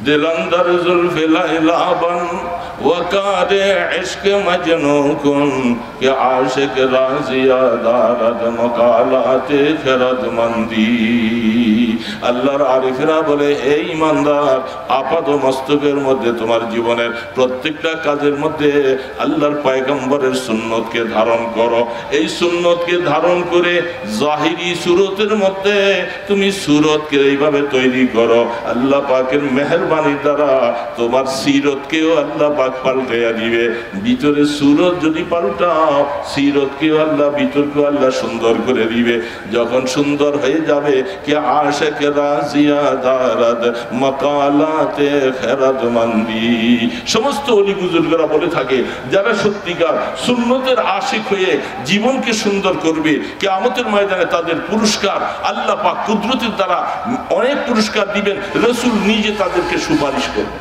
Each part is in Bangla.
दिल अंदर जुल्फ़े लैलाबन वकारे इश्क मजनूकुन के आशिक राज़िया दारद मकालाते खिरदमंदी। আল্লাহর আরিফেরা বলে, হে ঈমানদার, আপাদ মস্তকের মধ্যে তোমার জীবনের প্রত্যেকটা কাজের মধ্যে আল্লাহর পয়গম্বরের সুন্নতকে ধারণ করো। এই সুন্নতকে ধারণ করে জাহিরি সুরতের মধ্যে তুমি সুরতকে এইভাবে তৈরি করো, আল্লাহ পাকের মেহেরবানির দ্বারা তোমার সিরতকেও আল্লাহ পাক পাল্টাইয়া দিবে। ভিতরে সুরত যদি পাল্টাও, সিরতকেও আল্লাহ, ভিতরকেও আল্লাহ সুন্দর করে দিবে। যখন সুন্দর হয়ে যাবে, কে আশিক রাজিয়া দারাদ মাকালাতে খেরাদমন্দি। সমস্ত ওলি বুজুর্গরা বলে থাকে, যারা সত্যিকার সুন্নতের আশিক হয়ে জীবনকে সুন্দর করবে, কিয়ামতের ময়দানে তাদের পুরস্কার আল্লাহ পাক কুদরতের দ্বারা অনেক পুরস্কার দিবেন। রাসূল নিজে তাদেরকে সুপারিশ করবেন।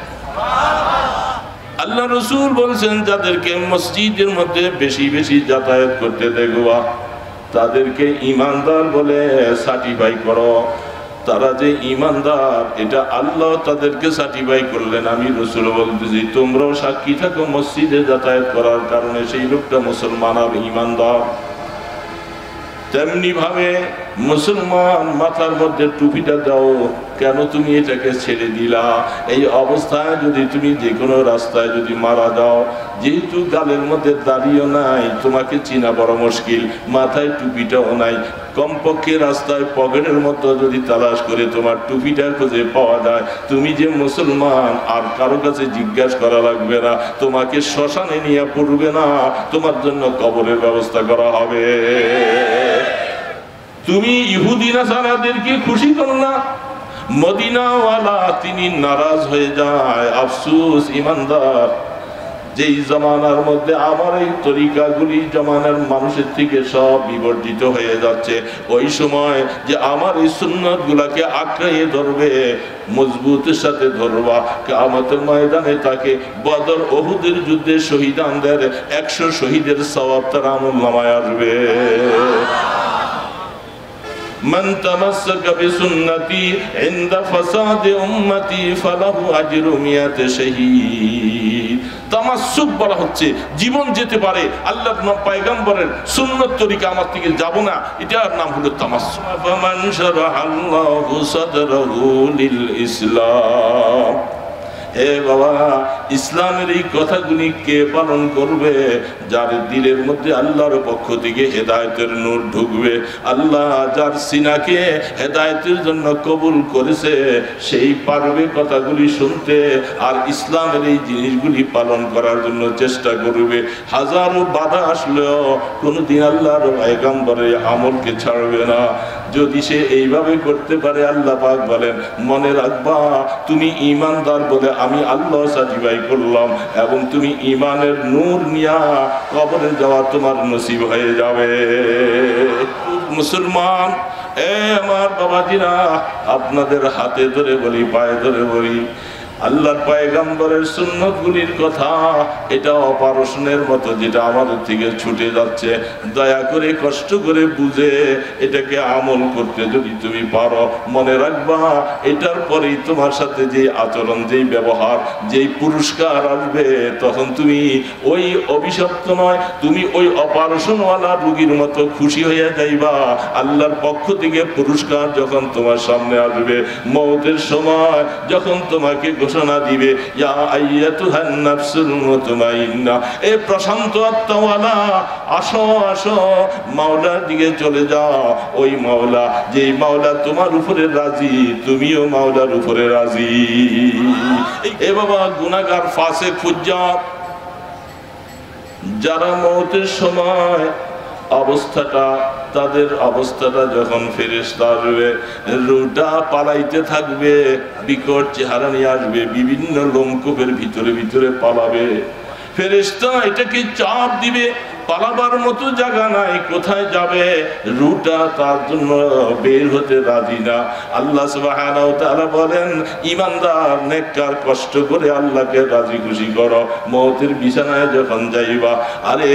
আল্লাহ রাসূল বলেছেন, যাদেরকে মসজিদের মধ্যে বেশি বেশি যাতায়াত করতে দেখবা, তাদেরকে ঈমানদার বলে সার্টিফাই করো। তারা যে ঈমানদার, এটা আল্লাহ তাদেরকে সার্টিফাই করলেন। আমি রাসূল বলতেছি, তোমরাও সাক্ষী থাকো মসজিদে যাতায়াত করার কারণে সেই লোকটা মুসলমান আর ঈমানদার। তেমনি ভাবে মুসলমান মাথার মধ্যে টুপিটা দাও, কেন তুমি এটাকে ছেড়ে দিলা? এই অবস্থায় যদি তুমি যে কোনো রাস্তায় যদি মারা যাও, যেহেতু গালের মধ্যে দাড়িও নাই, তোমাকে চিনা বড় মুশকিল, মাথায় টুপিটাও নাই, কমপক্ষে রাস্তায় পকেটের মধ্যে যদি তালাশ করে তোমার টুপিটা খুঁজে পাওয়া যায়, তুমি যে মুসলমান আর কারো কাছে জিজ্ঞাসা করা লাগবে না, তোমাকে শ্মশানে নিয়ে পড়বে না, তোমার জন্য কবরের ব্যবস্থা করা হবে। তুমি ইহুদি নাসারাদেরকে খুশি করো না, মদিনাওয়ালা তিনি নারাজ হয়ে যায়। আফসোস ঈমানদার, যেই জামানার মধ্যে আমার এই তরিকাগুলি জামানার মানুষের থেকে সব বিবর্জিত হয়ে যাচ্ছে, ওই সময় যে আমার এই সুন্নতগুলাকে আঁকড়িয়ে ধরবে, মজবুতের সাথে ধরবা, কিয়ামতের ময়দানে তাকে বদর উহুদের যুদ্ধে শহীদানদের 100 শহীদের সওয়াব তার আমলনামায় আসবে। من تمسك بسنتي عند فساد أمتي فله أجر 100 شهيد। তামাসসুক বলা হচ্ছে জীবন যেতে পারে আল্লাহর পয়গম্বরের সুন্নত তরিকা আমার থেকে যাব না, এটার নাম হলো তামাসসুক। ফামান শারাহাল্লাহু সাদরাহু লিল ইসলাম। হে বাবা, ইসলামের এই কথাগুলি কে পালন করবে? যার দিলের মধ্যে আল্লাহর পক্ষ থেকে হেদায়েতের নূর ঢুকবে। আল্লাহ যার সিনাকে হেদায়েতের জন্য কবুল করেছে, সেই পারবে কথাগুলি শুনতে আর ইসলামের এই জিনিসগুলি পালন করার জন্য চেষ্টা করবে। হাজারো বাধা আসলেও কোনোদিন আল্লাহর পয়গম্বরের আমলকে ছাড়বে না। যদি সে এইভাবে করতে পারে, আল্লাহ পাক বলেন, মনে রাখবা তুমি ঈমানদার বলে আমি আল্লাহ সার্টিফাই করলাম, এবং তুমি ঈমানের নূর নিয়া কবরে যাওয়া তোমার নসিব হয়ে যাবে। মুসলমান, এ আমার বাবাজিরা, আপনাদের হাতে ধরে বলি, পায়ে ধরে বলি, আল্লাহর পয়গম্বরের সুন্নতগুলির কথা, এটা অপারেশনের মতো যেটা আমাদের থেকে ছুটে যাচ্ছে, দয়া করে কষ্ট করে বুঝে এটাকে আমল করতে যদি তুমি পারো, মনে রাখবা এটার পরেই তোমার সাথে যে আচরণ, যেই ব্যবহার, যেই পুরস্কার আসবে, তখন তুমি ওই অভিশপ্ত নয়, তুমি ওই অপারেশনওয়ালা রোগীর মতো খুশি হয়ে যাইবা। আল্লাহর পক্ষ থেকে পুরস্কার যখন তোমার সামনে আসবে, মওতের সময় যখন তোমাকে ঘোষণা দিবে, ইয়া আইয়াতুহান নাফসুল মুতমাইন্না, এ প্রশান্ত আত্মাওয়ালা, আসো আসো মাওলার দিকে চলে যাও। ওই মাওলা, যেই মাওলা তোমার উপরে রাজি, তুমিও মাওলার উপরে রাজি। এ বাবা, গুনাহগার, ফাসিক, ফুজ্জার, যারা মওতের সময় তাদের অবস্থাটা যখন ফেরেশতা আসবে, রূহটা পালাইতে থাকবে, বিকট চেহারা নিয়ে আসবে, বিভিন্ন লোমকূপের ভিতরে ভিতরে পালাবে। ফেরেশতা এটাকে চাপ দিবে, পালাবার মতো জায়গা নাই, কোথায় যাবে? রুটা তার জন্য বের হতে রাজি না। আল্লাহ সুবহানাহু ওয়া তাআলা বলেন, ঈমানদার নেককার কষ্ট করে আল্লাহকে রাজি খুশি করো, মওতের বিছানায় যখন যাইবা, আরে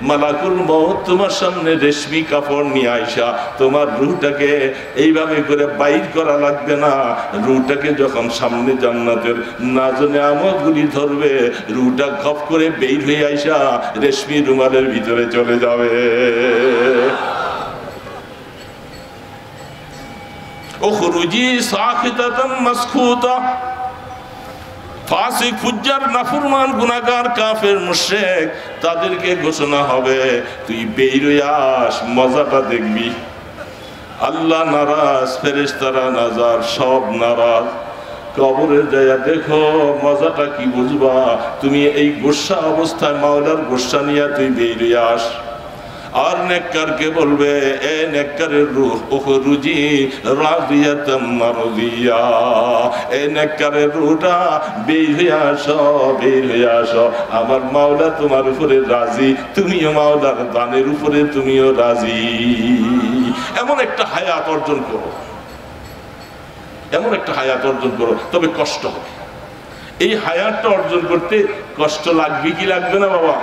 মালাকুল মওত তোমার সামনে রেশমি কাপড় নিয়ে আইসা তোমার রূহটাকে এইভাবে করে বাইর করা লাগবে না। রূহটাকে যখন সামনে জান্নাতের নাজ নেয়ামতগুলি ধরবে, রূহটা খপ করে বের হয়ে আইসা রেশমি রুমালের ভিতরে চলে যাবে। উখরুজি সাখিতাতাম মাসখুতা। ফাসিক, ফুজ্জার, নাফরমান, গুনাহগার, কাফের, মুশরিক তাদেরকে ঘোষণা হবে, তুই বের হয়ে আস, মজাটা দেখবি। আল্লাহ নারাজ, ফেরেশতারা নারাজ, সব নারাজ। কবরে যাইয়া দেখো মজাটা কি বুঝবা। তুমি এই গোসা অবস্থায় মাওলার গোসা নিয়ে তুই বের হয়ে আস। আর নেককারকে বলবে, এ নেককারের রূহ উখরুজি রাদিয়াতাম মারদিয়া, এ নেককারের রূহটা বের হয়ে আসো, বের হয়ে আসো। আমার মাওলা তোমার উপরে রাজি, তুমিও মাওলার দানের উপরে তুমিও রাজি। এমন একটা হায়াত অর্জন করো, এমন একটা হায়াত অর্জন করো, তবে কষ্ট হবে। এই হায়াতটা অর্জন করতে কষ্ট লাগবে কি লাগবে না বাবা?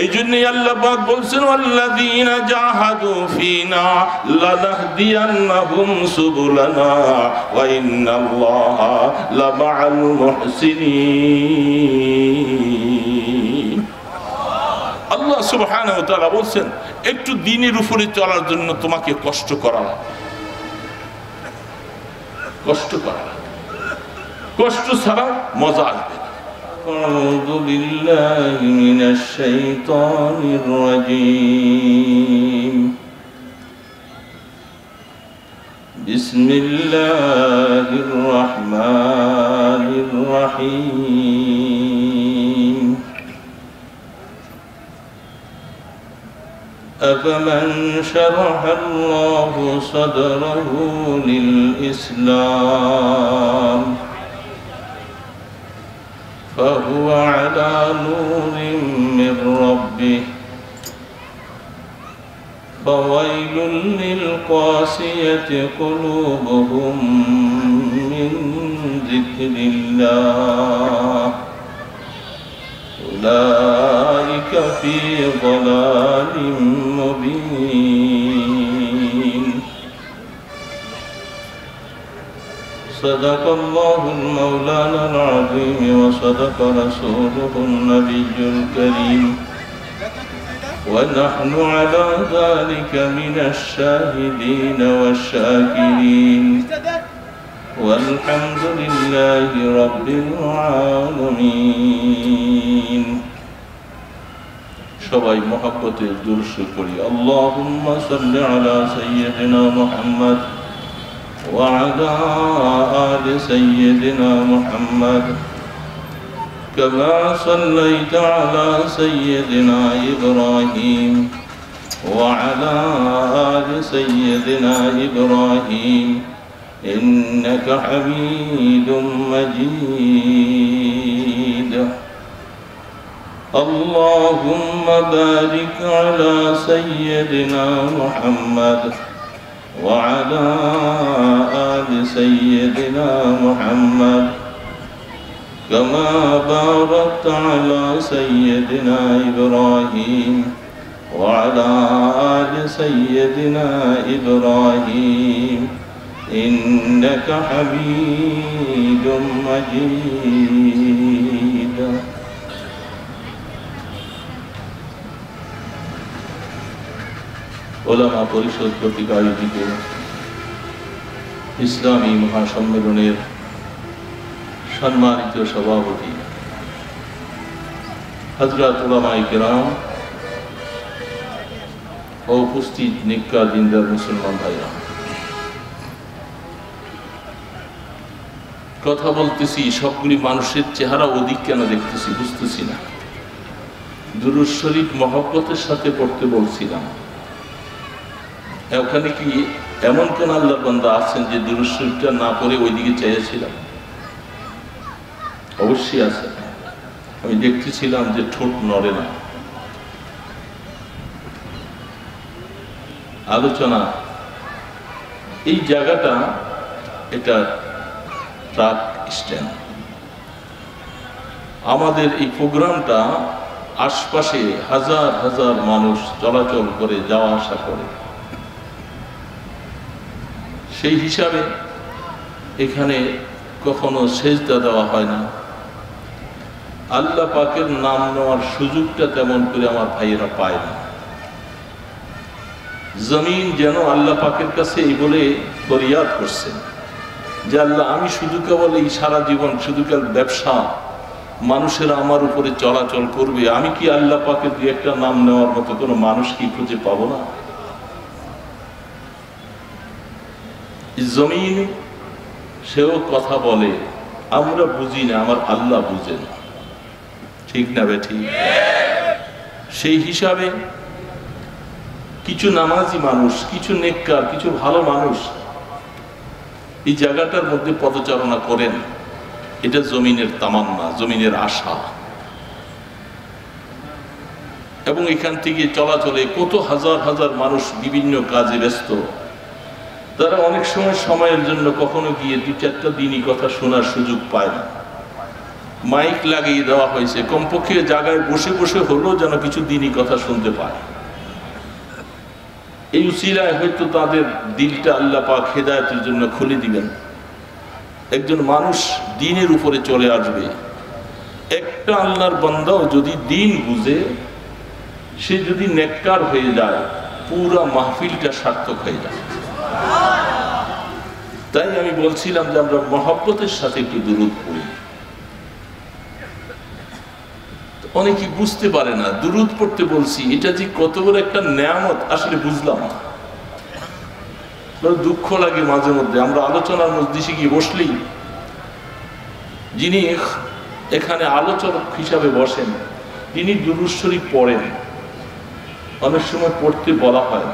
এই জন্যই আল্লাহ পাক বলছেন, ওয়াল্লাযীনা জাহাদু ফীনা লানাহদিয়ান্নাহুম সুবুলানা ওয়া ইন্নাল্লাহা লামাআল মুহসিনিন। আল্লাহ সুবহানাহু ওয়া তাআলা বলছেন, একটু দ্বীনের উপরে চলার জন্য তোমাকে কষ্ট করা লাগবে, কষ্ট করা লাগবে। কষ্ট ছাড়া মজা আসবে না। أعوذ بالله من الشيطان الرجيم. بسم الله الرحمن الرحيم. أفمن شرح الله صدره للإسلام فهو على نور من ربه فويل للقاسية قلوبهم من ذكر الله أولئك في ضلال مبين. صدق الله المولانا العظيم وصدق رسوله النبي الكريم ونحن على ذلك من الشاهدين والشاكرين والحمد لله رب العالمين. সবাই মহব্বতের দুরূদ পড়ি। আল্লাহুম্মা সাল্লি আলা সাইয়্যিদিনা মুহাম্মদ وعلى آل سيدنا محمد كما صليت على سيدنا إبراهيم وعلى آل سيدنا إبراهيم إنك حميد مجيد. اللهم بارك على سيدنا محمد وعلى آل سيدنا محمد كما باركت على سيدنا إبراهيم وعلى آل سيدنا إبراهيم إنك حميد مجيد. ওলামা পরিষদ কর্তৃক আয়োজিত ইসলামী মহাসম্মেলনের সম্মানিত সভাপতি হযরত উলামায়ে কেরাম ও উপস্থিত নিকা দিনদার মুসলমান ভাইরা, কথা বলতেছি, সবগুলি মানুষের চেহারা অধিক কেন দেখতেছি বুঝতেছি না। দুরূদ শরীফ মহব্বতের সাথে পড়তে বলছিলাম। ওখানে কি এমন কোন আল্লাহর বান্দা আছেন যে দুরূদ শরীফটা না পড়ে ওইদিকে চেয়েছিলাম? অবশ্যই আছে। আমি দেখতেছিলাম যে ঠোঁট নড়ে না, আলোচনা, এই জায়গাটা এটা ট্রাক স্ট্যান্ড। আমাদের এই প্রোগ্রামটা আশপাশে হাজার হাজার মানুষ চলাচল করে, যাওয়া আসা করে। সেই হিসাবে এখানে কখনো সেজদা দেওয়া হয় না। আল্লাহ পাকের নাম নেওয়ার সুযোগটা তেমন করে আমার ভাইয়েরা পায় না। জমিন যেন আল্লাহ পাকের কাছে এই বলে ফরিয়াদ করছেন যে আল্লাহ, আমি শুধু কেবল এই সারা জীবন শুধু কেবল ব্যবসা, মানুষেরা আমার উপরে চলাচল করবে, আমি কি আল্লাহ পাকের দুই একটা নাম নেওয়ার মতো কোনো মানুষ কি খুঁজে পাবো না? জমিন সেও কথা বলে, আমরা বুঝি না, আমার আল্লাহ বুঝেন, ঠিক না বেঠিক? সেই হিসাবে কিছু নামাজি মানুষ, কিছু নেককার, কিছু ভালো মানুষ এই জায়গাটার মধ্যে পদচারণা করেন। এটা জমিনের তামান্না, জমিনের আশা। এবং এখান থেকে চলাচলে কত হাজার হাজার মানুষ বিভিন্ন কাজে ব্যস্ত। তারা অনেক সময় সময়ের জন্য কখনো গিয়ে দু চারটা দিনই কথা শোনার সুযোগ পায় না। মাইক লাগিয়ে দেওয়া হয়েছে, কমপক্ষে জায়গায় বসে বসে হলেও যেন কিছু দিনই কথা শুনতে পায়। এই উসিলায় হয়তো তাদের দিলটা আল্লাহ পাক হেদায়েতের জন্য খুলে দিবেন। একজন মানুষ দ্বীনের উপরে চলে আসবে। একটা আল্লাহর বান্দাও যদি দ্বীন বুঝে, সে যদি নেককার হয়ে যায়, পুরা মাহফিলটা সার্থক হয়ে যায়। তাই আমি বলছিলাম যে আমরা মহব্বতের সাথে একটু দুরূদ পড়ি। অনেকে বুঝতে পারে না দুরূদ পড়তে বলছি, এটা যে কত বড় একটা নেয়ামত আসলে বুঝলাম না। দুঃখ লাগে মাঝে মধ্যে। আমরা আলোচনার মজলিসে গিয়ে বসলেই যিনি এখানে আলোচক হিসাবে বসেন, তিনি দুরূদ শরীফ পড়েন, অনেক সময় পড়তে বলা হয়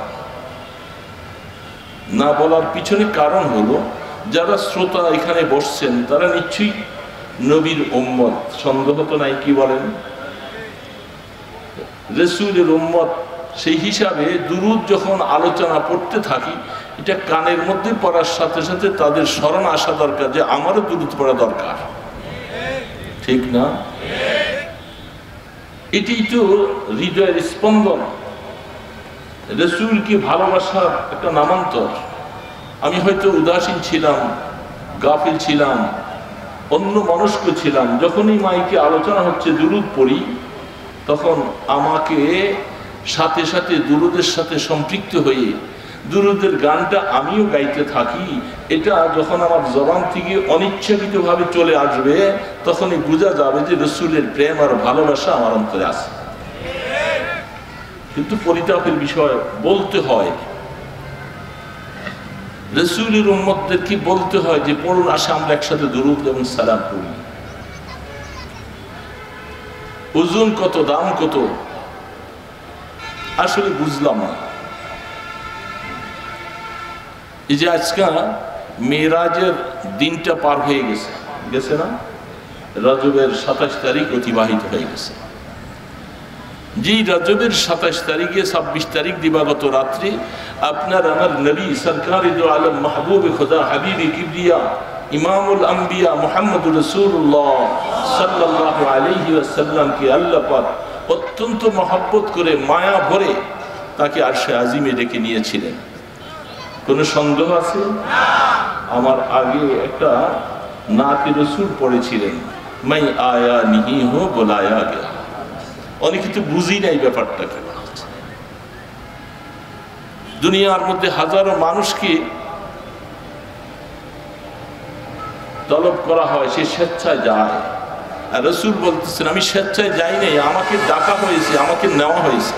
না। বলার পিছনে কারণ হলো, যারা শ্রোতা এখানে বসছেন তারা নিশ্চয়ই নবীর উম্মত, সন্দেহ তো নাই, কি বলেন? রাসূলের উম্মত। সেই হিসাবে দুরূদ যখন আলোচনা পড়তে থাকি, এটা কানের মধ্যে পড়ার সাথে সাথে তাদের স্মরণ আসা দরকার যে আমারও দুরূদ পড়া দরকার, ঠিক না? এটি তো হৃদয়ের স্পন্দন, রাসূলকে ভালোবাসার একটা নামান্তর। আমি হয়তো উদাসীন ছিলাম, গাফিল ছিলাম, অন্য মনস্ক ছিলাম। যখনই মাইকে আলোচনা হচ্ছে দুরূদ পড়ি, তখন আমাকে সাথে সাথে দুরূদের সাথে সম্পৃক্ত হয়ে দুরূদের গানটা আমিও গাইতে থাকি। এটা যখন আমার জবান থেকে অনিচ্ছাকৃতভাবে চলে আসবে, তখনই বোঝা যাবে যে রাসূলের প্রেম আর ভালোবাসা আমার অন্তরে আছে। কিন্তু পরিতাপের বিষয়, বলতে হয় রাসূলের উম্মতদেরকে বলতে হয় যে পড়ুন, আসে আমরা একসাথে দুরূদ এবং সালাম পড়ি। ওজন কত, দাম কত, আসলে বুঝলাম না। এই যে আজকে মেরাজের দিনটা পার হয়ে গেছে, গেছে না? রজবের 27 তারিখ অতিবাহিত হয়ে গেছে। যেই রজবের 27 তারিখে 26 তারিখ দিবাগত রাত্রি আপনার আমার নবী সরকার দো আলম মাহবুব খুদা হাবিবি কিবরিয়া ইমামুল আম্বিয়া মুহাম্মদুর রাসূলুল্লাহ সাল্লাল্লাহু আলাইহি ওয়াসাল্লাম কে আল্লাহ পাক অত্যন্ত মহব্বত করে মায়া ভরে তাকে আরশে আজিমে ডেকে নিয়েছিলেন। কোনো সন্দেহ আছে? আমার আগে একটা নাতে রাসূল পড়েছিলেন, মাই আয়া নিহি হো বুলায়া গয়া। অনেকে তো বুঝি নাই ব্যাপারটাকে। দুনিয়ার মধ্যে হাজারো মানুষকে তলব করা হয়, সে স্বেচ্ছায় যায়। আর রাসূল বলতেছেন, আমি স্বেচ্ছায় যাই নাই, আমাকে ডাকা হয়েছে, আমাকে নেওয়া হয়েছে।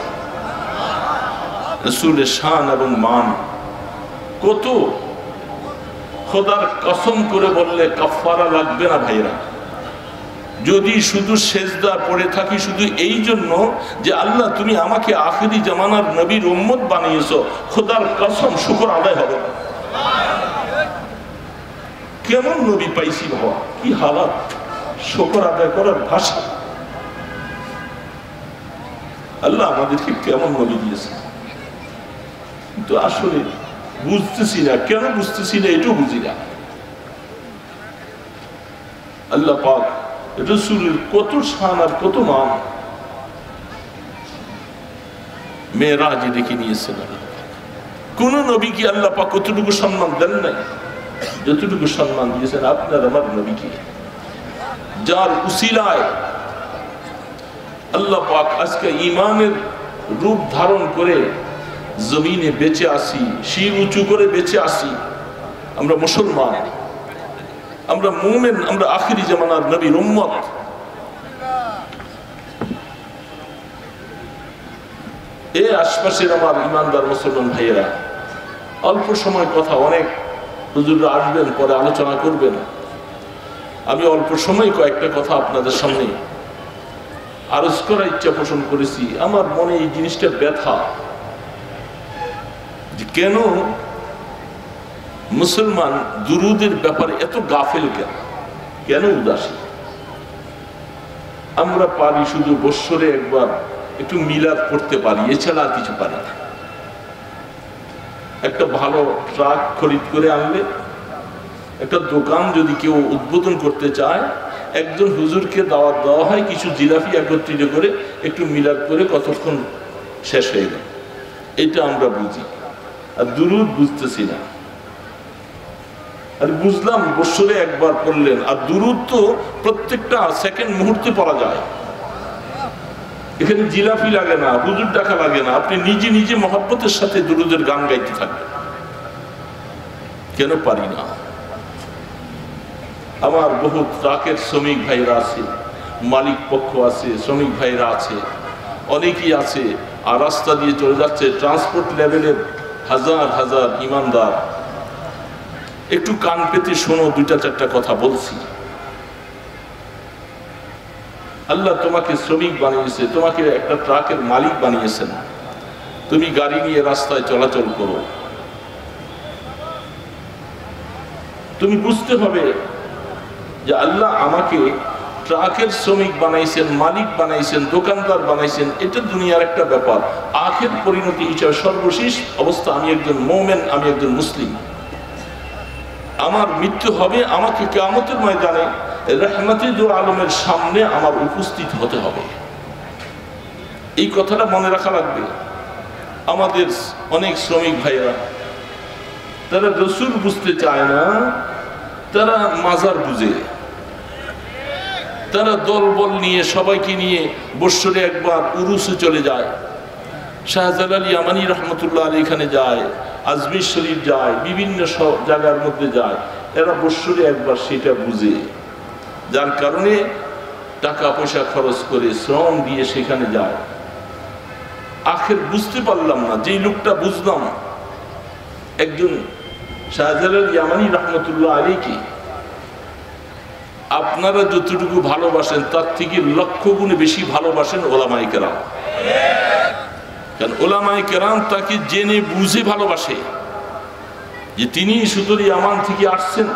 রাসূলের শান এবং মান কত! খোদার কসম করে বললে কাফারা লাগবে না ভাইরা। যদি শুধু সেজদা পড়ে থাকি শুধু এই জন্য যে আল্লাহ তুমি আমাকে আখিরি জামানার নবীর উম্মত বানিয়েছো, খোদার কসম শুকর আদায় হবে না। কেমন নবী পাইছি বাবা, কি হালাত! শুকর আদায় করার ভাষা। আল্লাহ আমাদেরকে কেমন নবী দিয়েছে। কিন্তু আসলে বুঝতেছি না, কেন বুঝতেছি না এটাও বুঝি না। আল্লাহ পাক রাসূলের কত শান আর কত মান মেরাজে দেখে নিয়েছেন। কোন নবীকে আল্লাহ পাক কতটুকু সম্মান দেন নাই যতটুকু সম্মান দিয়েছেন আপনার আমার নবীকে, যার উসিলায় আল্লাহ পাক আজকে ঈমানের রূপ ধারণ করে জমিনে বেঁচে আসি, শির উঁচু করে বেঁচে আসি। আমরা মুসলমান, আমরা মুমিন, আমরা আখিরি জামানার নবীর উম্মত। এই আশপাশের আমার ইমানদার মুসলমান ভাইয়েরা, অল্প সময় কথা, অনেক হুজুররা আসবেন পরে আলোচনা করবেন। আমি অল্প সময় কয়েকটা কথা আপনাদের সামনে আরজ করার ইচ্ছা পোষণ করেছি। আমার মনে এই জিনিসটা ব্যথা যে কেন মুসলমান দুরুদের ব্যাপারে এত গাফেল, কেন উদাসীন। আমরা পারি শুধু বৎসরে একবার একটু মিলাদ করতে পারি, এছাড়া আর কিছু পারি না। একটা ভালো ট্রাক খরিদ করে আনলে, একটা দোকান যদি কেউ উদ্বোধন করতে চায়, একজন হুজুরকে দাওয়াত দেওয়া হয়, কিছু জিলাপি একত্রিত করে একটু মিলাদ করে কতক্ষণ শেষ হয়ে গেল। এটা আমরা বুঝি, আর দুরুদ বুঝতেছি না। আর বুঝলাম বৎসরে একবার পড়লেন, আর দুরুদ তো প্রত্যেকটা সেকেন্ড মুহূর্তে পড়া যায়। এখানে জিলাপি লাগে না, হুজুর ডাকা লাগে না, আপনি নিজে নিজে মহব্বতের সাথে দুরুদের গান গাইতে থাকবেন। কেন পারি না? আমার বহু ট্রাকের শ্রমিক ভাইরা আছে, মালিক পক্ষ আছে, শ্রমিক ভাইরা আছে, অনেকেই আছে, আর রাস্তা দিয়ে চলে যাচ্ছে ট্রান্সপোর্ট লেভেলের হাজার হাজার ইমানদার। একটু কান পেতে শোনো, দুইটা চারটা কথা বলছি। আল্লাহ তোমাকে শ্রমিক বানিয়েছে, তোমাকে একটা ট্রাকের মালিক বানিয়েছেন, তুমি গাড়ি নিয়ে রাস্তায় চলাচল করো। তুমি বুঝতে হবে যে আল্লাহ আমাকে ট্রাকের শ্রমিক বানাইছেন, মালিক বানাইছেন, দোকানদার বানাইছেন। এটা দুনিয়ার একটা ব্যাপার। আখির পরিণতি হিসাবে সর্বশেষ অবস্থা আমি একজন মুমিন, আমি একজন মুসলিম। আমার মৃত্যু হবে, আমাকে কিয়ামতের ময়দানে রহমতে দু আলমের সামনে আমার উপস্থিত হতে হবে। এই কথাটা মনে রাখা লাগবে। আমাদের অনেক শ্রমিক ভাইরা, তারা রসুল বুঝতে চায় না, তারা মাজার বুঝে। তারা দলবল নিয়ে সবাইকে নিয়ে বৎসরে একবার উরুসে চলে যায়, শাহজালাল ইয়ামানি রহমতুল্লাহ আলী এখানে যায়, আজমির শরীফ যায়, বিভিন্ন জায়গার মধ্যে যায়। এরা বৎসরে একবার সেটা বুঝে, যার কারণে টাকা পয়সা খরচ করে শ্রম দিয়ে সেখানে যায়। আখের বুঝতে পারলাম না, যেই লোকটা বুঝলাম একজন শাহজালাল ইয়ামানি রহমতুল্লাহ আলীকে আপনারা যতটুকু ভালোবাসেন তার থেকে লক্ষ গুণে বেশি ভালোবাসেন ওলামায়ে কেরাম। কারণ ওলামায়ে কেরাম তাকে জেনে বুঝে ভালোবাসে যে তিনি সুদূর ইয়ামান থেকে আসছেন,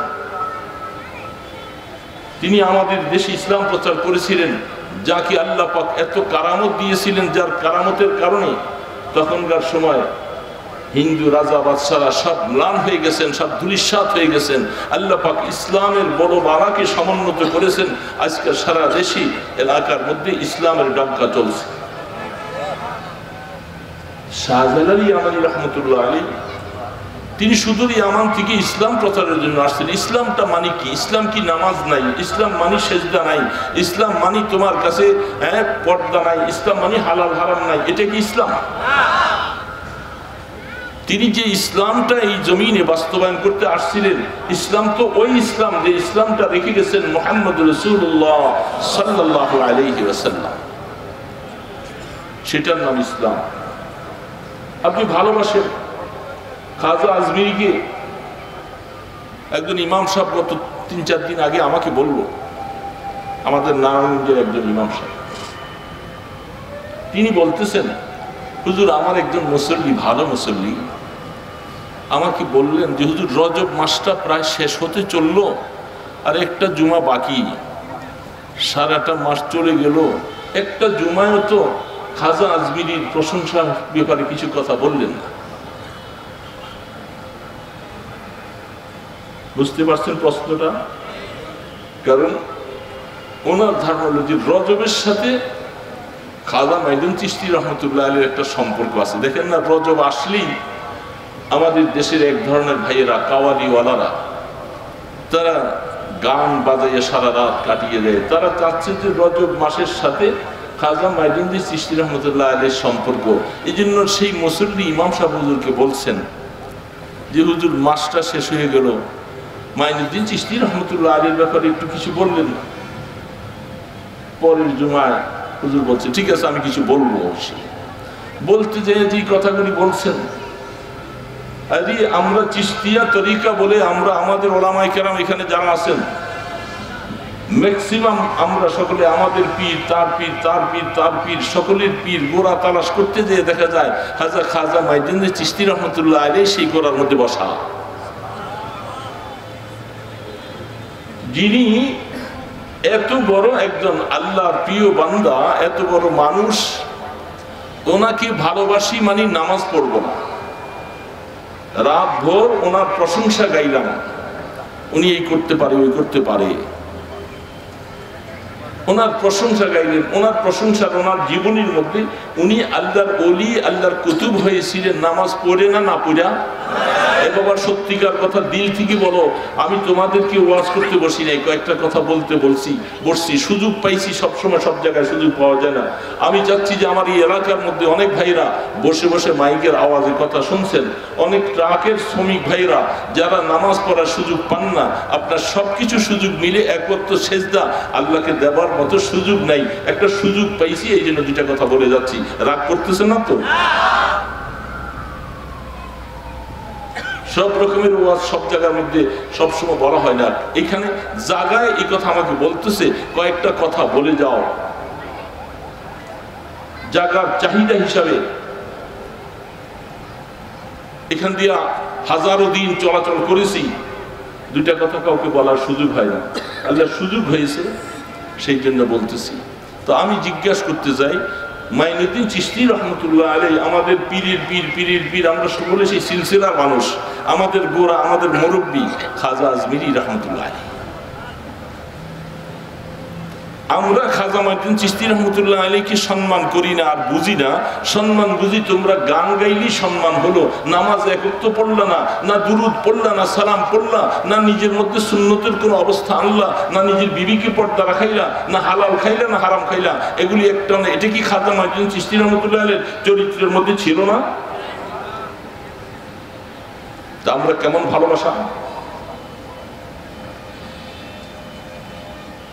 তিনি আমাদের দেশে ইসলাম প্রচার করেছিলেন, যাকে আল্লাহ পাক এত কারামত দিয়েছিলেন, যার কারামতের কারণে তখনকার সময় হিন্দু রাজা বাদশারা সব ম্লান হয়ে গেছেন, সব ধূলিসাৎ হয়ে গেছেন। আল্লাহ পাক ইসলামের বড় বাড়াকে সমুন্নত করেছেন। আজকে সারা দেশি এলাকার মধ্যে ইসলামের ডঙ্কা চলছে। শাহজালাল ইয়ামানি রহমতুল্লাহ আলী তিনি সুদূর ইয়ামান থেকে ইসলাম প্রচারের জন্য আসছেন। ইসলামটা মানে কি? ইসলাম কি নামাজ নাই? ইসলাম মানে সেজদা নাই? ইসলাম মানে তোমার কাছে পর্দা নাই? ইসলাম মানে হালাল হারাম নাই? এটা কি ইসলাম? তিনি যে ইসলামটা এই জমিনে বাস্তবায়ন করতে আসছিলেন, ইসলাম তো ওই ইসলাম যে ইসলামটা রেখে গেছেন মুহাম্মদ রাসূলুল্লাহ সাল্লাল্লাহু আলাইহি ওয়াসাল্লাম, সেটার নাম ইসলাম। আপনি ভালোবাসেন খাজা আজমিরিকে। একজন ইমাম সাহেব গত ৩-৪ দিন আগে আমাকে বলল, আমাদের নারায়ণগঞ্জের একজন ইমাম সাহেব, তিনি বলতেছেন, হুজুর আমার একজন মুসল্লি, ভালো মুসল্লি, আমাকে বললেন যে হুজুর রজব মাসটা প্রায় শেষ হতে চললো, আর একটা জুমা বাকি, সারাটা মাস চলে গেল, একটা জুমায়ও তো খাজা আজমিরির প্রশংসার ব্যাপারে কিছু কথা বললেন না। বুঝতে পারছেন প্রশ্নটা? কারণ ওনার ধারণা হলো যে রজবের সাথে খাজা মাইনুদ্দিন চিশতি রহমতুল্লাহ আলাইহির একটা সম্পর্ক আছে। দেখেন না, রজব আসলেই আমাদের দেশের এক ধরনের ভাইয়েরা কাওয়ালিওয়ালারা তারা গান বাজাইয়া সারা রাত কাটিয়ে দেয়। তারা চাচ্ছে যে রজব মাসের সাথে খাজা মাইনুদ্দিন চিশতি রহমতুল্লাহ আলাইহির সম্পর্ক। এই জন্য সেই মুসল্লি ইমাম সাহেব হুজুরকে বলছেন যে হুজুর মাসটা শেষ হয়ে গেল, মাইনুদ্দিন চিশতি রহমতুল্লাহ আলাইহির ব্যাপারে একটু কিছু বললেন না। পরের জুমায় হুজুর বলছে ঠিক আছে আমি কিছু বলবো। অবশ্যই বলতে যে যে কথাগুলি বলছেন, আরে আমরা চিশতিয়া তরিকা বলে আমরা আমাদের ওলামায়ে কেরাম এখানে যারা আছেন ম্যাক্সিমাম আমরা সকলে আমাদের পীর তার পীর তার পীর তার পীর সকলের পীর গোড়া তালাশ করতে যেয়ে দেখা যায় হাজা খাজা মাইনুদ্দিন চিশতি রহমতুল্লাহ আলাইহি সেই গোড়ার মধ্যে বসা, যিনি এত বড় একজন আল্লাহর প্রিয় বান্দা, এত বড় মানুষ, ওনাকে ভালোবাসি মানে নামাজ পড়ব না, রাত ভোর ওনার প্রশংসা গাইলাম, উনি এই করতে পারে ওই করতে পারে, ওনার প্রশংসা গাইলেন। ওনার প্রশংসার ওনার জীবনীর মধ্যে উনি আল্লাহর ওলি আল্লাহর কুতুব হয়েছিলেন নামাজ পড়ে না না পড়া। এ বাবা সত্যিকার কথা দিল থেকে বলো, আমি তোমাদেরকে ওয়াজ করতে বসি নাই, কয়েকটা কথা বলতে বসছি, সুযোগ পাইছি। সবসময় সব জায়গায় সুযোগ পাওয়া যায় না। আমি চাচ্ছি যে আমার এই এলাকার মধ্যে অনেক ভাইরা বসে বসে মাইকের আওয়াজের কথা শুনছেন, অনেক ট্রাকের শ্রমিক ভাইরা যারা নামাজ পড়ার সুযোগ পান না, আপনার সবকিছু সুযোগ মিলে একত্র সেজদা আল্লাহকে দেবার মতো সুযোগ নাই, একটা সুযোগ পাইছি এই জন্য দুইটা কথা বলে যাচ্ছি। রাগ করতেছে না তো? সব রকমের ওয়াজ সব জায়গার মধ্যে সবসময় বলা হয় না। এখানে জায়গায় এই কথা আমাকে বলতেছে, কয়েকটা কথা বলে যাও। জায়গার চাহিদা হিসাবে এখান দিয়া হাজারো দিন চলাচল করেছি, দুইটা কথা কাউকে বলার সুযোগ হয় না, আল্লাহর সুযোগ হয়েছে সেই জন্য বলতেছি। তো আমি জিজ্ঞাসা করতে চাই, মাইনুদ্দিন চিশতি রহমতুল্লাহ আলাইহি আমাদের পীরের পীর, পীরের পীর, আমরা সকলে সেই সিলসিলার মানুষ, আমাদের গোড়া আমাদের মুরব্বী খাজা আজমিরি রহমতুল্লাহ আলাইহি। আমরা খাজা মাইনুদ্দিন চিশতি রহমতুল্লাহ আলাইহিকে সম্মান করি না আর বুঝি না। সম্মান বুঝি তোমরা গান গাইলি সম্মান হলো, নামাজ একত্র পড়লা না, না দুরুদ পড়লা, না সালাম পড়লা, না নিজের মধ্যে সুন্নতের কোনো অবস্থা আনলা, না নিজের বিবিকে পর্দা রাখাইলা, না হালাল খাইলা না হারাম খাইলা, এগুলি একটা না। এটা কি খাজা মাইনুদ্দিন চিশতি রহমতুল্লাহ আলাইহির চরিত্রের মধ্যে ছিল না? তা আমরা কেমন ভালোবাসা,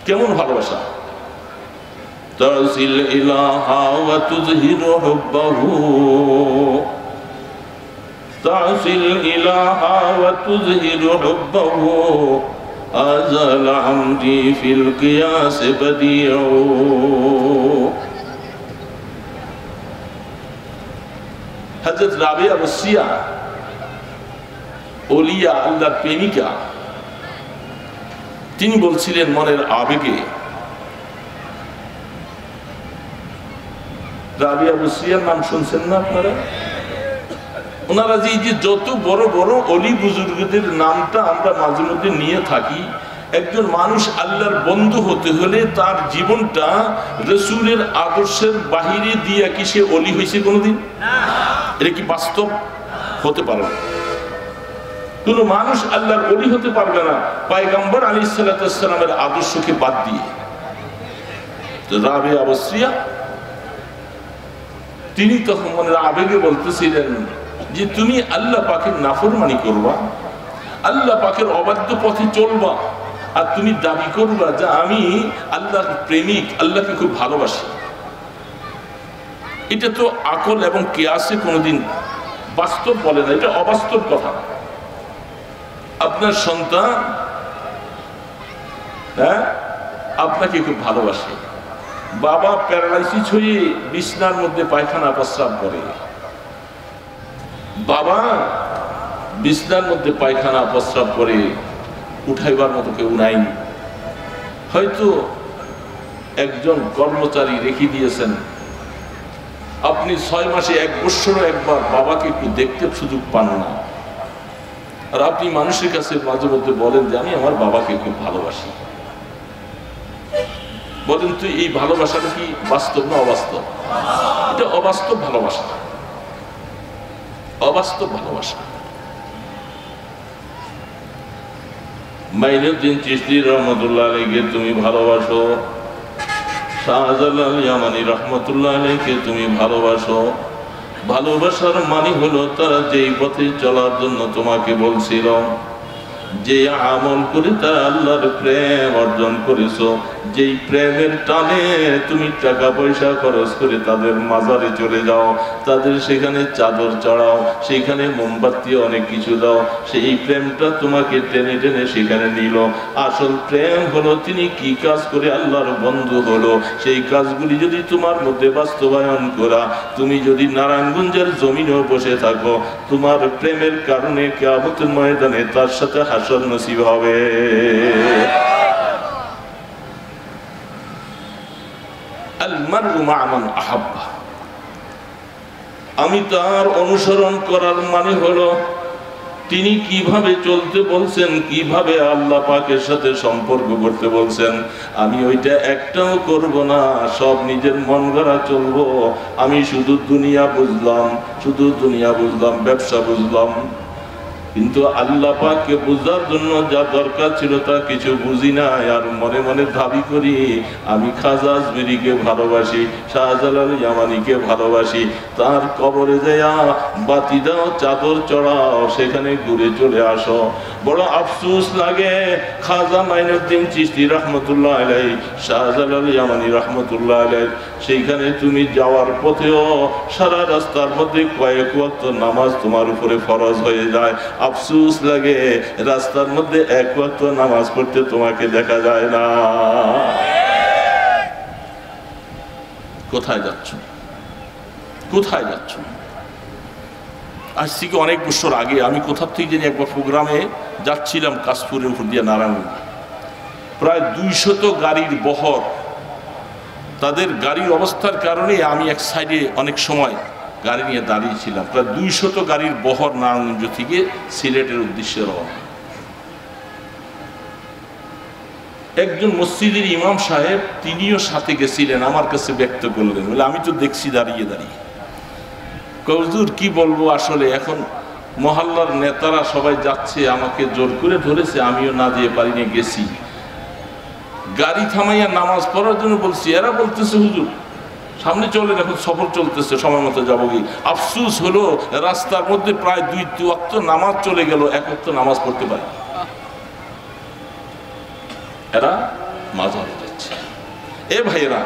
কেমন ভালোবাসা। তাসিল ইলাহা ওয়া তুযহিরু হুব্বাহু, তাসিল ইলাহা ওয়া তুযহিরু হুব্বাহু, আযাল আমরি ফিল কিয়াস বাদিউ। হযরত রাবিয়া বসিয়া ওলিয়া আল্লাহর প্রেমিকা, তিনি বলছিলেন মনের আবেগে। রাবিয়া বসরিয়ার নাম শুনছেন না আপনারা? ওনারা যে যত বড় বড় অলি বুজুর্গদের নামটা আমরা মাঝে মধ্যে নিয়ে থাকি, একজন মানুষ আল্লাহর বন্ধু হতে হলে তার জীবনটা রাসূলের আদর্শের বাহিরে দিয়ে কি সে অলি হয়েছে কোনোদিন? এটা কি বাস্তব? হতে পারে না। কোন মানুষ আল্লাহর অলি হতে পারবে না পয়গম্বর আলাইহিস সালাতু ওয়াস সালামের আদর্শকে বাদ দিয়ে। তো রাবিয়া বসরিয়া তিনি তখন মনের আবেগে বলতেছিলেন যে তুমি আল্লাহ পাকের নাফরমানি করবা, আল্লাহ পাকের অবাধ্য পথে চলবা, আর তুমি দাবি করবা যে আমি আল্লাহর প্রেমিক, আল্লাহকে খুব ভালোবাসি। এটা তো আকল এবং কিয়াসে কোনোদিন বাস্তব বলে না, এটা অবাস্তব কথা। আপনার সন্তান আপনাকে খুব ভালোবাসে, বাবা প্যারালাইসিস হয়ে বিছনার মধ্যে পায়খানা প্রস্রাব করে, বাবা বিছনার মধ্যে পায়খানা প্রস্রাব করে, উঠাইবার মতো কেউ নাই। হয়তো একজন কর্মচারী রেখে দিয়েছেন, আপনি 6 মাসে 1 বছরও একবার বাবাকে একটু দেখতে সুযোগ পান না। আর আপনি মানুষের কাছে মাঝে মধ্যে বলেন যে আমি আমার বাবাকে খুব ভালোবাসি, বলেন তো এই ভালোবাসাটা কি বাস্তব না অবাস্তব? এটা অবাস্তব ভালোবাসা, অবাস্তব ভালোবাসা। মাইনুদ্দিন চিশতি রহমতুল্লাহ আলাইহিকে তুমি ভালোবাসো, শাহজালাল ইয়ামানি রহমতুল্লাহ আলাইহিকে তুমি ভালোবাসো। ভালোবাসার মানে হলো তারা যেই পথে চলার জন্য তোমাকে বলছিল, যে আমল করে তারা আল্লাহর প্রেম অর্জন করেছো, যেই প্রেমের টানে তুমি টাকা পয়সা খরচ করে তাদের মাজারে চলে যাও, তাদের সেখানে চাদর চড়াও, সেখানে মোমবাতি অনেক কিছু দাও, সেই প্রেমটা তোমাকে টেনে টেনে সেখানে নিল। আসল প্রেম হলো তিনি কি কাজ করে আল্লাহর বন্ধু হলো, সেই কাজগুলি যদি তোমার মধ্যে বাস্তবায়ন করা, তুমি যদি নারায়ণগঞ্জের জমিনেও বসে থাকো, তোমার প্রেমের কারণে কিয়ামতের ময়দানে তার সাথে হাসর নসিব হবে। আমি তার অনুসরণ করার মানে হলো তিনি কিভাবে চলতে বলছেন, কিভাবে আল্লাহ পাকের সাথে সম্পর্ক করতে বলছেন, আমি ওইটা একটাও করব না, সব নিজের মন গড়া চলবো। আমি শুধু দুনিয়া বুঝলাম, শুধু দুনিয়া বুঝলাম, ব্যবসা বুঝলাম, কিন্তু আল্লাহ পাককে বুঝার জন্য যা দরকার ছিল তা কিছু বুঝি না। আর মনে মনে দাবি করি আমি খাজা আজমিরিকে ভালোবাসি, শাহজালাল ইয়ামানিকে ভালোবাসি। তার কবরে যায়া বাতি দাও, চাদর চড়াও, সেখানে ঘুরে চলে আসো। বড় আফসোস লাগে, খাজা মাইনুদ্দিন চিশতি রহমতুল্লাহ আলাইহি, শাহজালাল ইয়ামানি রহমতুল্লাহ আলাইহি, সেইখানে তুমি যাওয়ার পথেও সারা রাস্তার মধ্যে কয়েক ওয়াক্ত নামাজ তোমার উপরে ফরজ হয়ে যায়। আফসোস লাগে রাস্তার মধ্যে এক ওয়াক্ত নামাজ পড়তে তোমাকে দেখা যায় না। কোথায় যাচ্ছ, কোথায় যাচ্ছ? আজ থেকে অনেক বছর আগে আমি কোথা থেকে জানি একবার প্রোগ্রামে যাচ্ছিলাম কাশপুরের উপর দিয়ে নারায়ণগঞ্জ, প্রায় 200 গাড়ির বহর। তাদের গাড়ির অবস্থার কারণে আমি এক সাইডে অনেক সময় গাড়ি নিয়ে দাঁড়িয়েছিলাম। প্রায় 200 গাড়ির বহর নারায়ণগঞ্জ থেকে সিলেটের উদ্দেশ্যে রওনা। একজন মসজিদের ইমাম সাহেব তিনিও সাথে গেছিলেন, আমার কাছে ব্যক্ত করলেন, বলে আমি তো দেখছি দাঁড়িয়ে দাঁড়িয়ে। হুজুর কি বলবো, আসলে এখন মহল্লার নেতারা সবাই যাচ্ছে, আমাকে জোর করে ধরেছে, আমিও না যেতে পারিনি, গেছি। গাড়ি থামাইয়া নামাজ পড়ার জন্য বলছি, এরা বলতেছে হুজুর সামনে চলে, এখন সফর চলতেছে, সময় মতো যাবো কি। আফসোস হলো রাস্তার মধ্যে প্রায় 2 ওয়াক্ত নামাজ চলে গেল, 1 ওয়াক্ত নামাজ পড়তে পারি। এরা মাজারে যাচ্ছে। এ ভাইরা,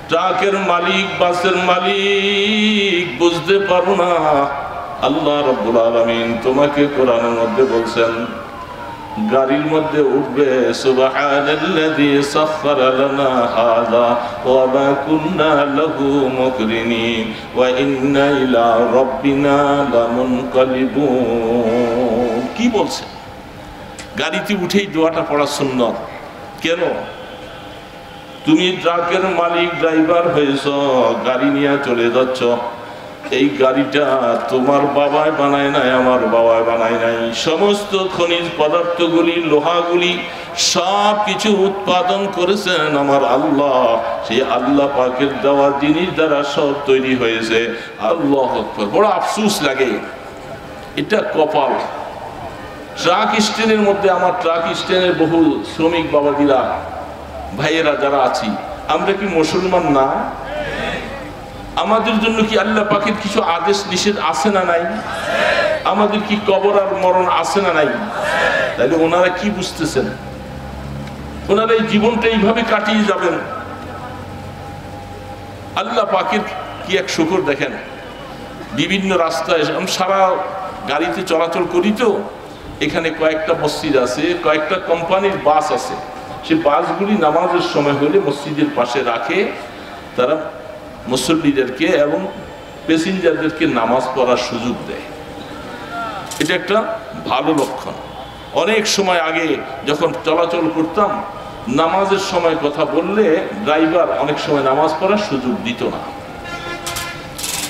ট্রাকের মালিক, বাসের মালিক বুঝতে পারো না, আল্লাহ রাব্বুল আলামিন তোমাকে কোরআনের মধ্যে বলছেন, গাড়ির মধ্যে উঠবে সুবহানাল্লাযী সাখখারা লানা হাযা ওয়া মা কুন্না লাহু মুকরিনিন ওয়া ইন্না ইলা রাব্বিনা লামুনকালিবুন। কি বলছে? গাড়িতে উঠেই দোয়াটা পড়া সুন্নাত। কেন? তুমি ট্রাকের মালিক, ড্রাইভার হয়েছ, গাড়ি নিয়ে চলে যাচ্ছ, এই গাড়িটা তোমার বাবাই বানায় নাই, আমার বাবাই বানায় নাই। সমস্ত খনিজ পদার্থগুলি, লোহাগুলি সব কিছু উৎপাদন করেছেন আমার আল্লাহ। সেই আল্লাহ পাকের দেওয়া জিনিস দ্বারা সব তৈরি হয়েছে। আল্লাহু আকবার। বড় আফসোস লাগে, এটা কপাল। ট্রাক স্ট্যান্ডের মধ্যে, আমার ট্রাক স্ট্যান্ডের বহু শ্রমিক বাবাজিরা, ভাইয়েরা যারা আছি, আমরা কি মুসলমান না? আমাদের জন্য কি আল্লাহ পাকের কিছু আদেশ নিষেধ আছে না নাই? আমাদের কি কবর আর মরণ আছে না নাই? তাহলে ওনারা কি বুঝতেছেন? ওনারা এই জীবনটা এইভাবে কাটিয়ে যাবেন। আল্লাহ পাকের কি এক শুকর দেখেন, বিভিন্ন রাস্তায় সারা গাড়িতে চলাচল করি, তো এখানে কয়েকটা মসজিদ আছে, কয়েকটা কোম্পানির বাস আছে। সে বাসগুলি নামাজের সময় হলে মসজিদের পাশে রাখে, তারা মুসল্লিদেরকে এবং প্যাসেঞ্জারদেরকে নামাজ পড়ার সুযোগ দেয়। এটা একটা ভালো লক্ষণ। অনেক সময় আগে যখন চলাচল করতাম, নামাজের সময় কথা বললে ড্রাইভার অনেক সময় নামাজ পড়ার সুযোগ দিত না।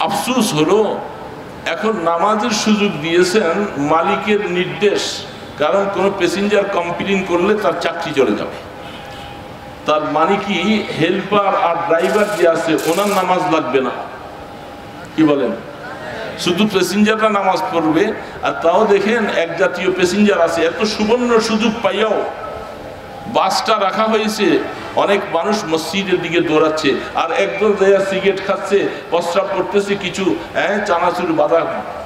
আফসোস হলো এখন নামাজের সুযোগ দিয়েছেন মালিকের নির্দেশ, কারণ কোনো প্যাসেঞ্জার কমপ্লেইন করলে তার চাকরি চলে যাবে। তার মানে কি হেল্পার আর ড্রাইভার যে আছে ওনার নামাজ লাগবে না, কি বলেন? শুধু প্যাসেঞ্জাররা নামাজ পড়বে। আর তাও দেখেন এক জাতীয় প্যাসেঞ্জার আছে, এত সুবর্ণ সুযোগ পাইয়াও বাসটা রাখা হয়েছে, অনেক মানুষ মসজিদের দিকে দৌড়াচ্ছে, আর একদল দেয়া সিগারেট খাচ্ছে, প্রস্রাব করতেছে, কিছু চানাচুর বাঁধা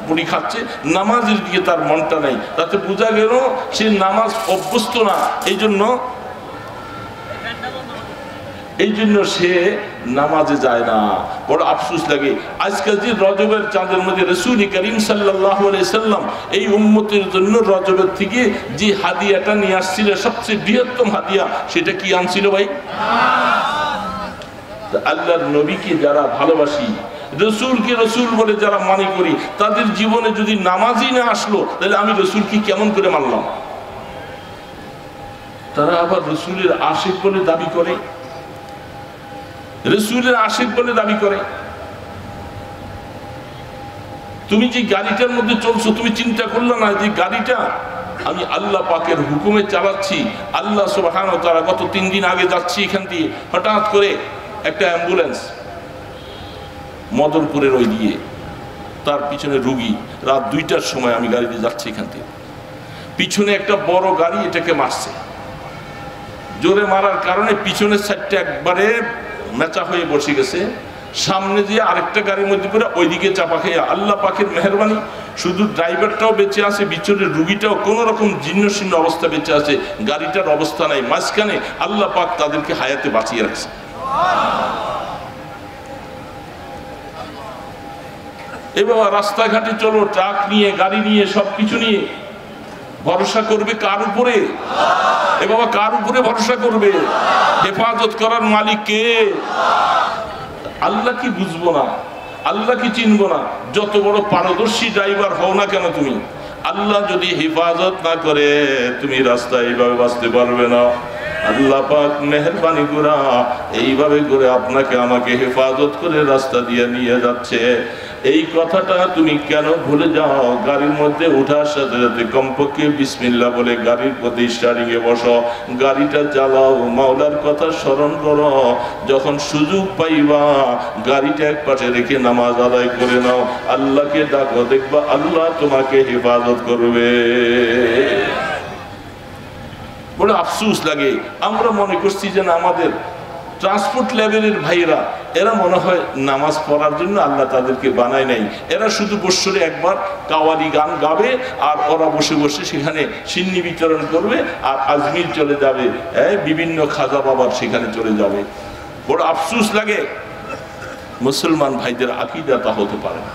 বুড়ি খাচ্ছে, নামাজের দিকে তার মনটা নাই। তাতে বোঝা গেল সে নামাজ অভ্যস্ত না, এই জন্য সে নামাজে যায় না। বড় আফসোস লাগে। আজকাল যে রজবের চাঁদের মধ্যে রাসূল করিম সাল্লাল্লাহু আলাইহি সাল্লাম এই উম্মতের জন্য রজবের থেকে যে হাদিয়াটা নিয়ে আসছিল, সবচেয়ে বৃহত্তম হাদিয়া, সেটা কি আনছিল ভাই? আল্লাহর নবীকে যারা ভালোবাসি, রসুলকে রসুল বলে যারা মনে করি, তাদের জীবনে যদি নামাজই না আসলো, তাহলে আমি রসুলকে কেমন করে মানলাম? তারা আবার রসুলের আশিক বলে দাবি করে, রসুলের আশিক বলে দাবি করে। তুমি যে গাড়িটার মধ্যে চলছো, তুমি চিন্তা করলে না যে গাড়িটা আমি আল্লাহ পাকের হুকুমে চালাচ্ছি। আল্লাহ সুবহানাহু ওয়া তাআলা, গত 3 দিন আগে যাচ্ছি এখান দিয়ে, হঠাৎ করে একটা অ্যাম্বুলেন্স মদনপুরের ওই দিয়ে, তার পিছনে রুগী, রাত 2টার সময় আমি গাড়িতে যাচ্ছি এখান থেকে, পিছনে একটা বড় গাড়ি এটাকে মারছে। জোরে মারার কারণে পিছনের সাইডটা একবারে মেচা হয়ে বসে গেছে, সামনে দিয়ে আরেকটা গাড়ির মধ্যে করে ওইদিকে চাপা খেয়ে, আল্লাহ পাকের মেহেরবানি শুধু ড্রাইভারটাও বেঁচে আছে, পিছনের রুগীটাও কোনো রকম জীর্ণ শীর্ণ অবস্থা বেঁচে আছে, গাড়িটার অবস্থা নাই, মাঝখানে আল্লাহ পাক তাদেরকে হায়াতে বাঁচিয়ে রাখছে। এ বাবা, রাস্তাঘাটে চলো, ট্রাক নিয়ে, গাড়ি নিয়ে, সবকিছু নিয়ে, ভরসা করবে কার উপরে? এ বাবা, কার উপরে ভরসা করবে? হেফাজত করার মালিক কে? আল্লাহ কি বুঝবো না? আল্লাহ কি চিনবো না? যত বড় পারদর্শী ড্রাইভার হও না কেন তুমি, আল্লাহ যদি হেফাজত না করে তুমি রাস্তায় এইভাবে বাঁচতে পারবে না। আল্লাহ পাক মেহেরবানি করে এইভাবে করে আপনাকে আমাকে হেফাজত করে রাস্তা দিয়ে নিয়ে যাচ্ছে। এই কথাটা তুমি কেন ভুলে যাও? গাড়ির মধ্যে ওঠার সাথে সাথে কমপক্ষে বিসমিল্লাহ বলে গাড়ির প্রতি স্টারিংয়ে বসো, গাড়িটা চালাও, মাওলার কথা স্মরণ করো। যখন সুযোগ পাইবা গাড়িটা এক পাশে রেখে নামাজ আদায় করে নাও, আল্লাহকে ডাকো, দেখবা আল্লাহ তোমাকে হেফাজত করবে। বড় আফসোস লাগে, আমরা মনে করছি যে না, আমাদের ট্রান্সপোর্ট লেভেলের ভাইরা, এরা মনে হয় নামাজ পড়ার জন্য আল্লাহ তাদেরকে বানায় নাই। এরা শুধু বৎসরে একবার কাওয়ালি গান গাবে, আর ওরা বসে বসে সেখানে সিন্নি বিতরণ করবে, আর আজমির চলে যাবে, বিভিন্ন খাজা বাবার সেখানে চলে যাবে। বড় আফসোস লাগে, মুসলমান ভাইদের আকীদা তা হতে পারে না।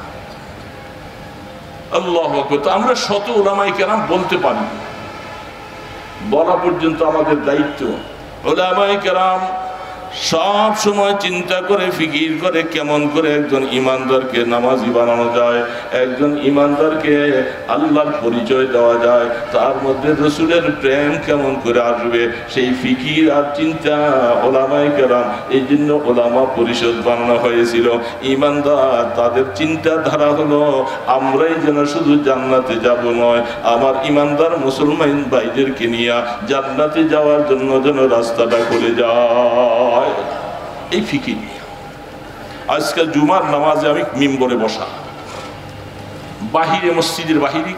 আল্লাহু আকবার। তো আমরা শত উলামায়ে কেরাম বলতে পারি, বলা পর্যন্ত আমাদের দায়িত্ব। উলামায়ে কেরাম সব সময় চিন্তা করে, ফিকির করে, কেমন করে একজন ইমানদারকে নামাজি বানানো যায়, একজন ইমানদারকে আল্লাহর পরিচয় দেওয়া যায়, তার মধ্যে রসুলের প্রেম কেমন করে আসবে, সেই ফিকির আর চিন্তা ওলামায়ে কেরাম, এই জন্য ওলামা পরিষদ বানানো হয়েছিল। ইমানদার তাদের চিন্তাধারা হলো আমরাই যেন শুধু জান্নাতে যাব নয়, আমার ইমানদার মুসলমান ভাইদেরকে নিয়ে জান্নাতে যাওয়ার জন্য যেন রাস্তাটা খুলে যায়। এই ফিকির নিয়ে আজকাল জুমার নামাজে আমি মিম্বরে বসা, বাহিরে, মসজিদের বাহিরে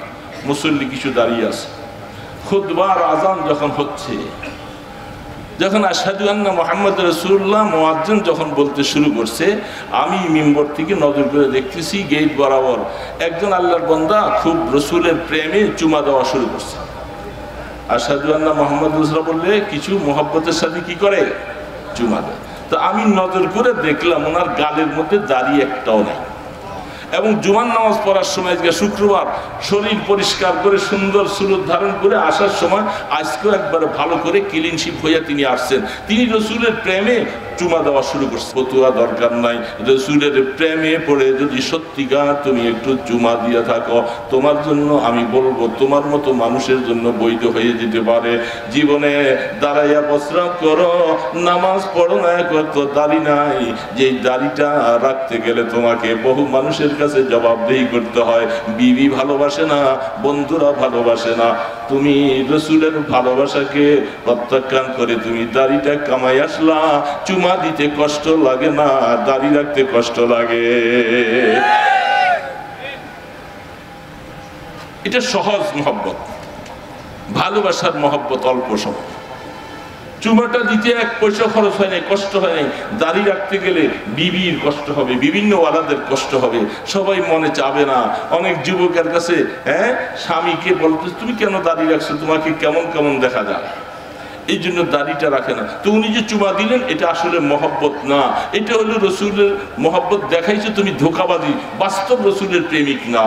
মুসল্লি কিছু দাঁড়িয়ে আছে, খুতবার আজান যখন হচ্ছে, যখন আশহাদু আন্না মুহাম্মদ রাসূলুল্লাহ মুয়াজ্জিন যখন বলতে শুরু করছে, আমি মিম্বর থেকে নজর করে দেখতেছি গেট বরাবর একজন আল্লাহর বান্দা খুব রসুলের প্রেমে চুমা দেওয়া শুরু করছে। আশহাদু আন্না মুহাম্মদ রাসূলুল্লাহ বললে কিছু মোহাব্বতের সাথে কি করে? চুমা দেয়। তো আমি নজর করে দেখলাম ওনার গালের মধ্যে দাড়ি একটাও নাই, এবং জুমার নামাজ পড়ার সময়, আজকে শুক্রবার, শরীর পরিষ্কার করে সুন্দর সুরত ধারণ করে আসার সময় আজকেও একবার ভালো করে ক্লিন শিপ হইয়া তিনি আসছেন। তিনি রসুলের প্রেমে চুমা দেওয়া শুরু করছে। ফতুয়া দরকার নাই, রাসূলের প্রেমে পড়ে যদি সত্যিকার তুমি একটু চুমা দিয়ে থাকো, তোমার জন্য আমি বলবো তোমার মতো মানুষের জন্য বৈধ হয়ে যেতে পারে। জীবনে দাঁড়াইয়া প্রস্রাব করো, নামাজ পড়ো না, করতো দাড়ি নাই, যে দাড়িটা রাখতে গেলে তোমাকে বহু মানুষের কাছে জবাবদেহি করতে হয়। বিবি ভালোবাসে না, বন্ধুরা ভালোবাসে না, তুমি রাসূলের ভালোবাসাকে প্রত্যাখ্যান করে তুমি দাড়িটা কামাই আসলা। চুমা দিতে কষ্ট লাগে না, দাড়ি রাখতে কষ্ট লাগে। এটা সহজ মহব্বত, ভালোবাসার মহব্বত অল্প সময়। চুমাটা দিতে 1 পয়সা খরচ হয় নাই, কষ্ট হয় নাই। দাড়ি রাখতে গেলে বিবির কষ্ট হবে, বিভিন্ন ওয়ালাদের কষ্ট হবে, সবাই মনে চাবে না। অনেক যুবকের কাছে স্বামীকে বলতে তুমি কেন দাড়ি রাখছো, তোমাকে কেমন কেমন দেখা যায়, এই জন্য দাড়িটা রাখে না। তো উনি যে চুমা দিলেন এটা আসলে মহব্বত না, এটা হলো রসুলের মহব্বত দেখাইছে, তুমি ধোঁকাবাজি, বাস্তব রসুলের প্রেমিক না।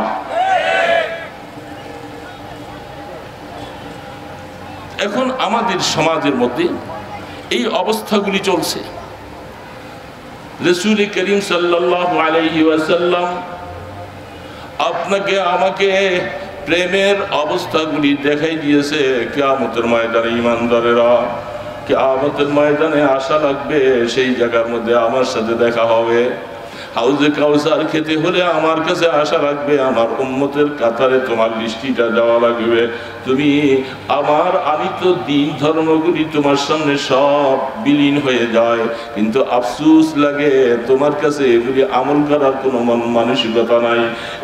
এখন আমাদের সমাজের মধ্যে এই অবস্থাগুলি চলছে। রাসূল করিম সাল্লাল্লাহু আলাইহি ওয়াসাল্লাম আপনাকে আমাকে প্রেমের অবস্থাগুলি দেখাই দিয়েছে। কিয়ামতের ময়দানে ঈমানদারেরা কিয়ামতের ময়দানে আশা লাগবে, সেই জায়গার মধ্যে আমার সাথে দেখা হবে। হাউজে কাউসার খেতে হলে আমার কাছে আশা রাখবে, আমার উম্মতের কাতারে তোমার লিস্টিটা যাওয়া লাগবে। তুমি আমার আনিত দিন ধর্মগুলি তোমার সামনে সব বিলীন হয়ে যায়, কিন্তু আফসোস লাগে তোমার কাছে এগুলি আমল করার কোনো মন মানসিকতা নাই।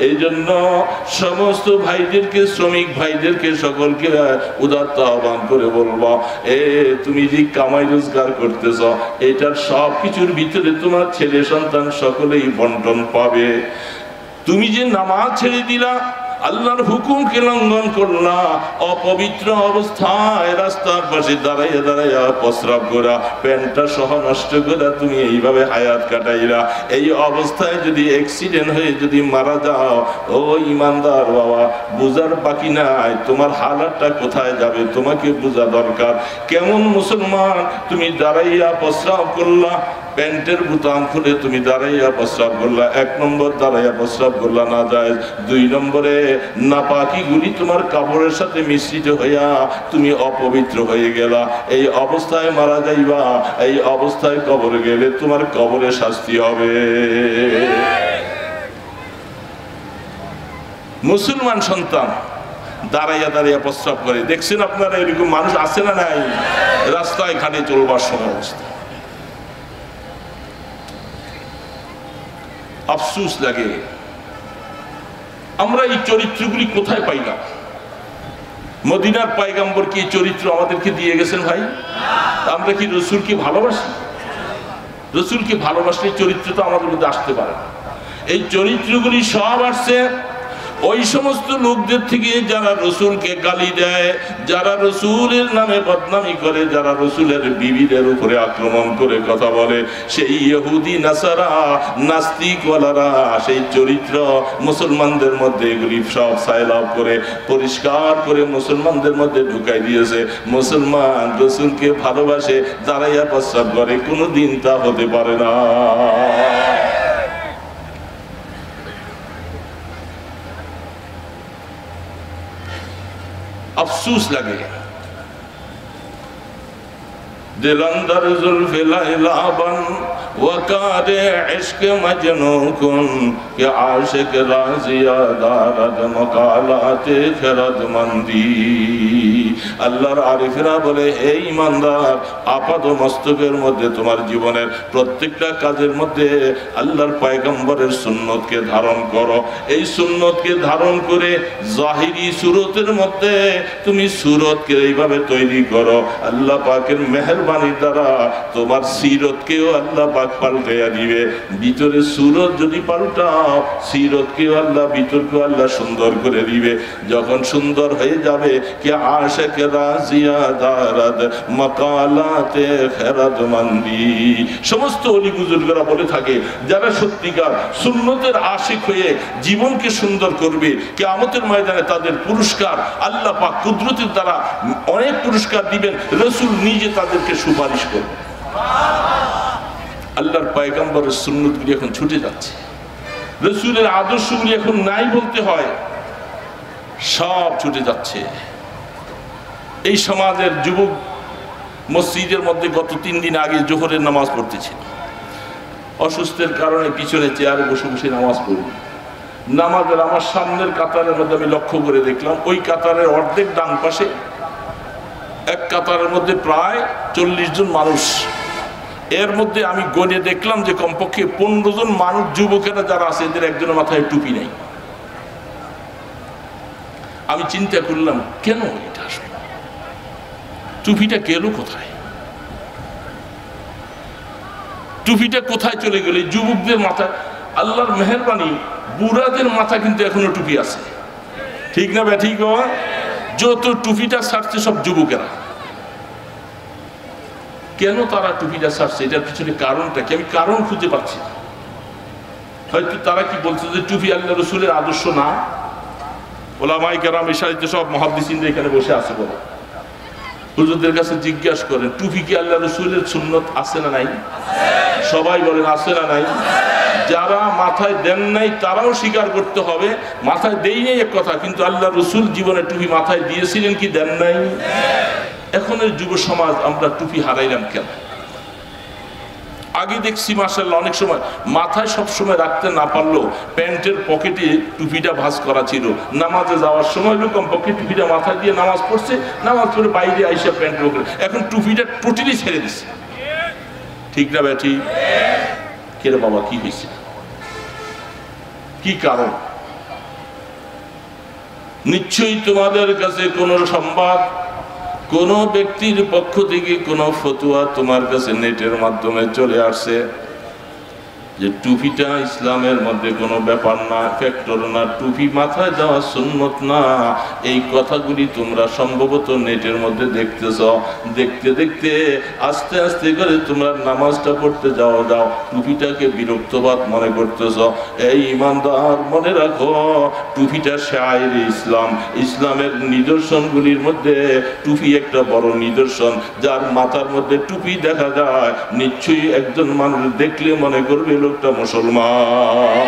এই জন্য সমস্ত ভাইদেরকে, শ্রমিক ভাইদেরকে সকলকে উদাত্ত আহ্বান করে বলবা, তুমি যে কামাই রোজগার করতেছ এটার সব কিছুর ভিতরে তোমার ছেলে সন্তান সকলেই বন্টন পাবে। তুমি যে নামাজ ছেড়ে দিলা, আল্লাহর হুকুমকে লঙ্ঘন করলা, অপবিত্র অবস্থায় রাস্তার পাশে দাঁড়াইয়া দাঁড়াইয়া প্রস্রাব করা, প্যান্টটা সহ নষ্ট করা, তুমি এইভাবে হায়াত কাটাইলা। এই অবস্থায় যদি অ্যাক্সিডেন্ট হয়ে যদি মারা যাও, ও ইমানদার বাবা, বুঝার বাকি নাই তোমার হালাতটা কোথায় যাবে, তোমাকে বোঝা দরকার। কেমন মুসলমান, তুমি দাঁড়াইয়া প্রস্রাব করলা, প্যান্টের বুতাম খুলে তুমি দাঁড়াইয়া প্রস্রাব করলা। 1 নম্বর দাঁড়াইয়া প্রস্রাব করলা না যায়, 2 নম্বরে নাপাকিগুলি তোমার কাপড়ের সাথে মিশ্রিত হইয়া তুমি অপবিত্র হয়ে গেলা। এই অবস্থায় মারা যাইবা, এই অবস্থায় কবরে গেলে তোমার কবরে শাস্তি হবে। মুসলমান সন্তান দাঁড়াইয়া দাঁড়াইয়া প্রস্রাব করে, দেখছেন আপনারা এরকম মানুষ আছে না নাই? রাস্তায় ঘাটে চলবার সময় অবস্থা আফসোস লাগে। আমরা এই চরিত্রগুলি কোথায় পাইলাম? মদিনার পয়গম্বর কি চরিত্র আমাদেরকে দিয়ে গেছেন ভাই? আমরা কি রসুলকে ভালোবাসি? রসুলকে ভালোবাসলে চরিত্র তো আমাদের মধ্যে আসতে পারে না। এই চরিত্রগুলি সব আসছে ওই সমস্ত লোকদের থেকে যারা রসুলকে গালি দেয়, যারা রসুলের নামে বদনামি করে, যারা রসুলের বিবিদের উপরে আক্রমণ করে কথা বলে, সেই ইহুদি নাসারা নাস্তিকওয়ালারা সেই চরিত্র মুসলমানদের মধ্যে এগুলি সব সাইলাভ করে পরিষ্কার করে মুসলমানদের মধ্যে ঢুকাই দিয়েছে। মুসলমান রসুলকে ভালোবাসে, দাঁড়াইয়া প্রস্রাব করে, কোনোদিন তা হতে পারে না। अफसोस लगे दिल अंदर जुल्फ़े लैलाबन वकारे इश्क मजनू कुन कि आशिक राज़िया दारद मकालाते खिरदमंदी। আল্লাহর আরিফরা বলে, হে ঈমানদার, আপাত মস্তকের মধ্যে তোমার জীবনের প্রত্যেকটা কাজের মধ্যে আল্লাহর পয়গম্বরের সুন্নতকে ধারণ করো। এই সুন্নতকে ধারণ করে জাহিরি সুরতের মধ্যে তুমি সুরতকে এইভাবে তৈরি করো, আল্লাহ পাকের মেহেরবানির দ্বারা তোমার সিরতকেও আল্লাহ পাক পাল্টাইয়া দিবে। ভিতরে সুরত যদি পাল্টাও, সিরতকেও আল্লাহ, ভিতরকেও আল্লাহ সুন্দর করে দিবে। যখন সুন্দর হয়ে যাবে, কে আশিক রাজিয়া দারাদ মাকালাতে খেরাদমন্দি। সমস্ত ওলি বুজুর্গরা বলে থাকে, যারা সত্যিকার সুন্নতের আশিক হয়ে জীবনকে সুন্দর করবে, কিয়ামতের ময়দানে তাদের পুরস্কার আল্লাহ পাক কুদরতের দ্বারা অনেক পুরস্কার দিবেন। রাসূল নিজে তাদেরকে সুপারিশ করবেন। আল্লাহর পয়গম্বরের সুন্নতগুলি এখন ছুটে যাচ্ছে, রাসূলের আদর্শগুলি এখন নাই বলতে হয়, সব ছুটে যাচ্ছে। এই সমাজের যুবক মসজিদের মধ্যে গত 3 দিন আগে জোহরের নামাজ পড়তেছিল, অসুস্থের কারণে পিছনে চেয়ারে বসে বসে নামাজ পড়ি। নামাজের আমার সামনের কাতারের মধ্যে আমি লক্ষ্য করে দেখলাম, ওই কাতারের অর্ধেক ডান পাশে এক কাতারের মধ্যে প্রায় 40 জন মানুষ। এর মধ্যে আমি গণে দেখলাম যে কমপক্ষে 15 জন মানুষ, যুবকেরা যারা আছে এদের একজনের মাথায় টুপি নাই। আমি চিন্তা করলাম কেন এটা আসলে, টুপিটা গেল কোথায়, টুপিটা কোথায় চলে গেল? যুবকদের মাথায় আল্লাহর মেহেরবানি, বুড়াদের মাথা কিন্তু এখনো টুপি আছে, ঠিক না ব্যাঠিক? যত টুপিটা ছাড়ছে সব যুবকেরা। কেন তারা টুপিটা ছাড়ছে, এটার পিছনে কারণটা কি? আমি কারণ খুঁজে পাচ্ছি না। হয়তো তারা কি বলছে যে টুপি আল্লাহ রসুলের আদর্শ না। ওলামায়ে কেরাম এশারিতে সব মুহাদ্দিসিনরা এখানে বসে আছে, বলে হুজুরদের কাছে জিজ্ঞাসা করেন টুপি কি আল্লাহ রসুলের সুন্নত আছে না নাই? সবাই বলেন আছে না নাই? যারা মাথায় দেন নাই তারাও স্বীকার করতে হবে, মাথায় দেই নাই এক কথা, কিন্তু আল্লাহ রসুল জীবনে টুপি মাথায় দিয়েছিলেন কি দেন নাই? এখনের যুব সমাজ আমরা টুপি হারাইলাম কেন? আগে দেখছি মাশাআল্লাহ অনেক সময় মাথায় সব সময় রাখতে না পারলেও প্যান্টের পকেটে টুপিটা ভাঁজ করা ছিল, নামাজে যাওয়ার সময় লোক কমপক্ষে টুপিটা মাথায় দিয়ে নামাজ পড়ছে, নামাজ পড়ে বাইরে আইসা প্যান্টের পকেটে। এখন টুপিটা টোটালি ছেড়ে দিচ্ছে, ঠিক না ব্যাঠি? কেরে বাবা কি হয়েছে, কি কারণ? নিশ্চয়ই তোমাদের কাছে কোন সংবাদ, কোন ব্যক্তির পক্ষ থেকে কোন ফতোয়া তোমার কাছে নেটের মাধ্যমে চলে আসছে যে টুপিটা ইসলামের মধ্যে কোনো ব্যাপার না, ফ্যাক্টর না, টুপি মাথায় দেওয়া সুন্নত না, এই কথাগুলি তোমরা সম্ভবত নেটের মধ্যে দেখতেছ। দেখতে দেখতে আস্তে আস্তে করে তোমরা নামাজটা পড়তে যাও, টুপিটাকে বিরক্তবাদ মনে করতেছ। এই ইমানদার মনে রাখো, টুপিটা শায়ের ইসলাম, ইসলামের নিদর্শনগুলির মধ্যে টুপি একটা বড় নিদর্শন। যার মাথার মধ্যে টুপি দেখা যায় নিশ্চয়ই একজন মানুষ দেখলে মনে করবে লোকটা মুসলমান।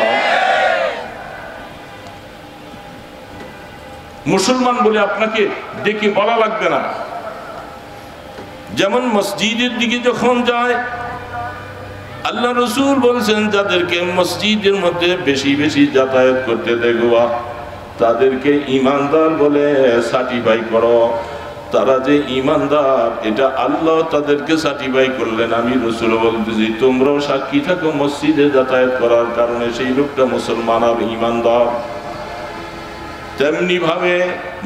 মুসলমান বলে আপনাকে ডেকে বলা লাগবে না। যেমন মসজিদের দিকে যখন যায়, আল্লাহ রসুল বলছেন যাদেরকে মসজিদের মধ্যে বেশি বেশি যাতায়াত করতে দেখবা তাদেরকে ইমানদার বলে সার্টিফাই করো। তারা যে ইমানদার এটা আল্লাহ তাদেরকে সার্টিফাই করলেন। আমি রসুল বলতেছি তোমরাও সাক্ষী থাকো মসজিদে যাতায়াত করার কারণে সেই লোকটা মুসলমান আর ইমানদার। তেমনি ভাবে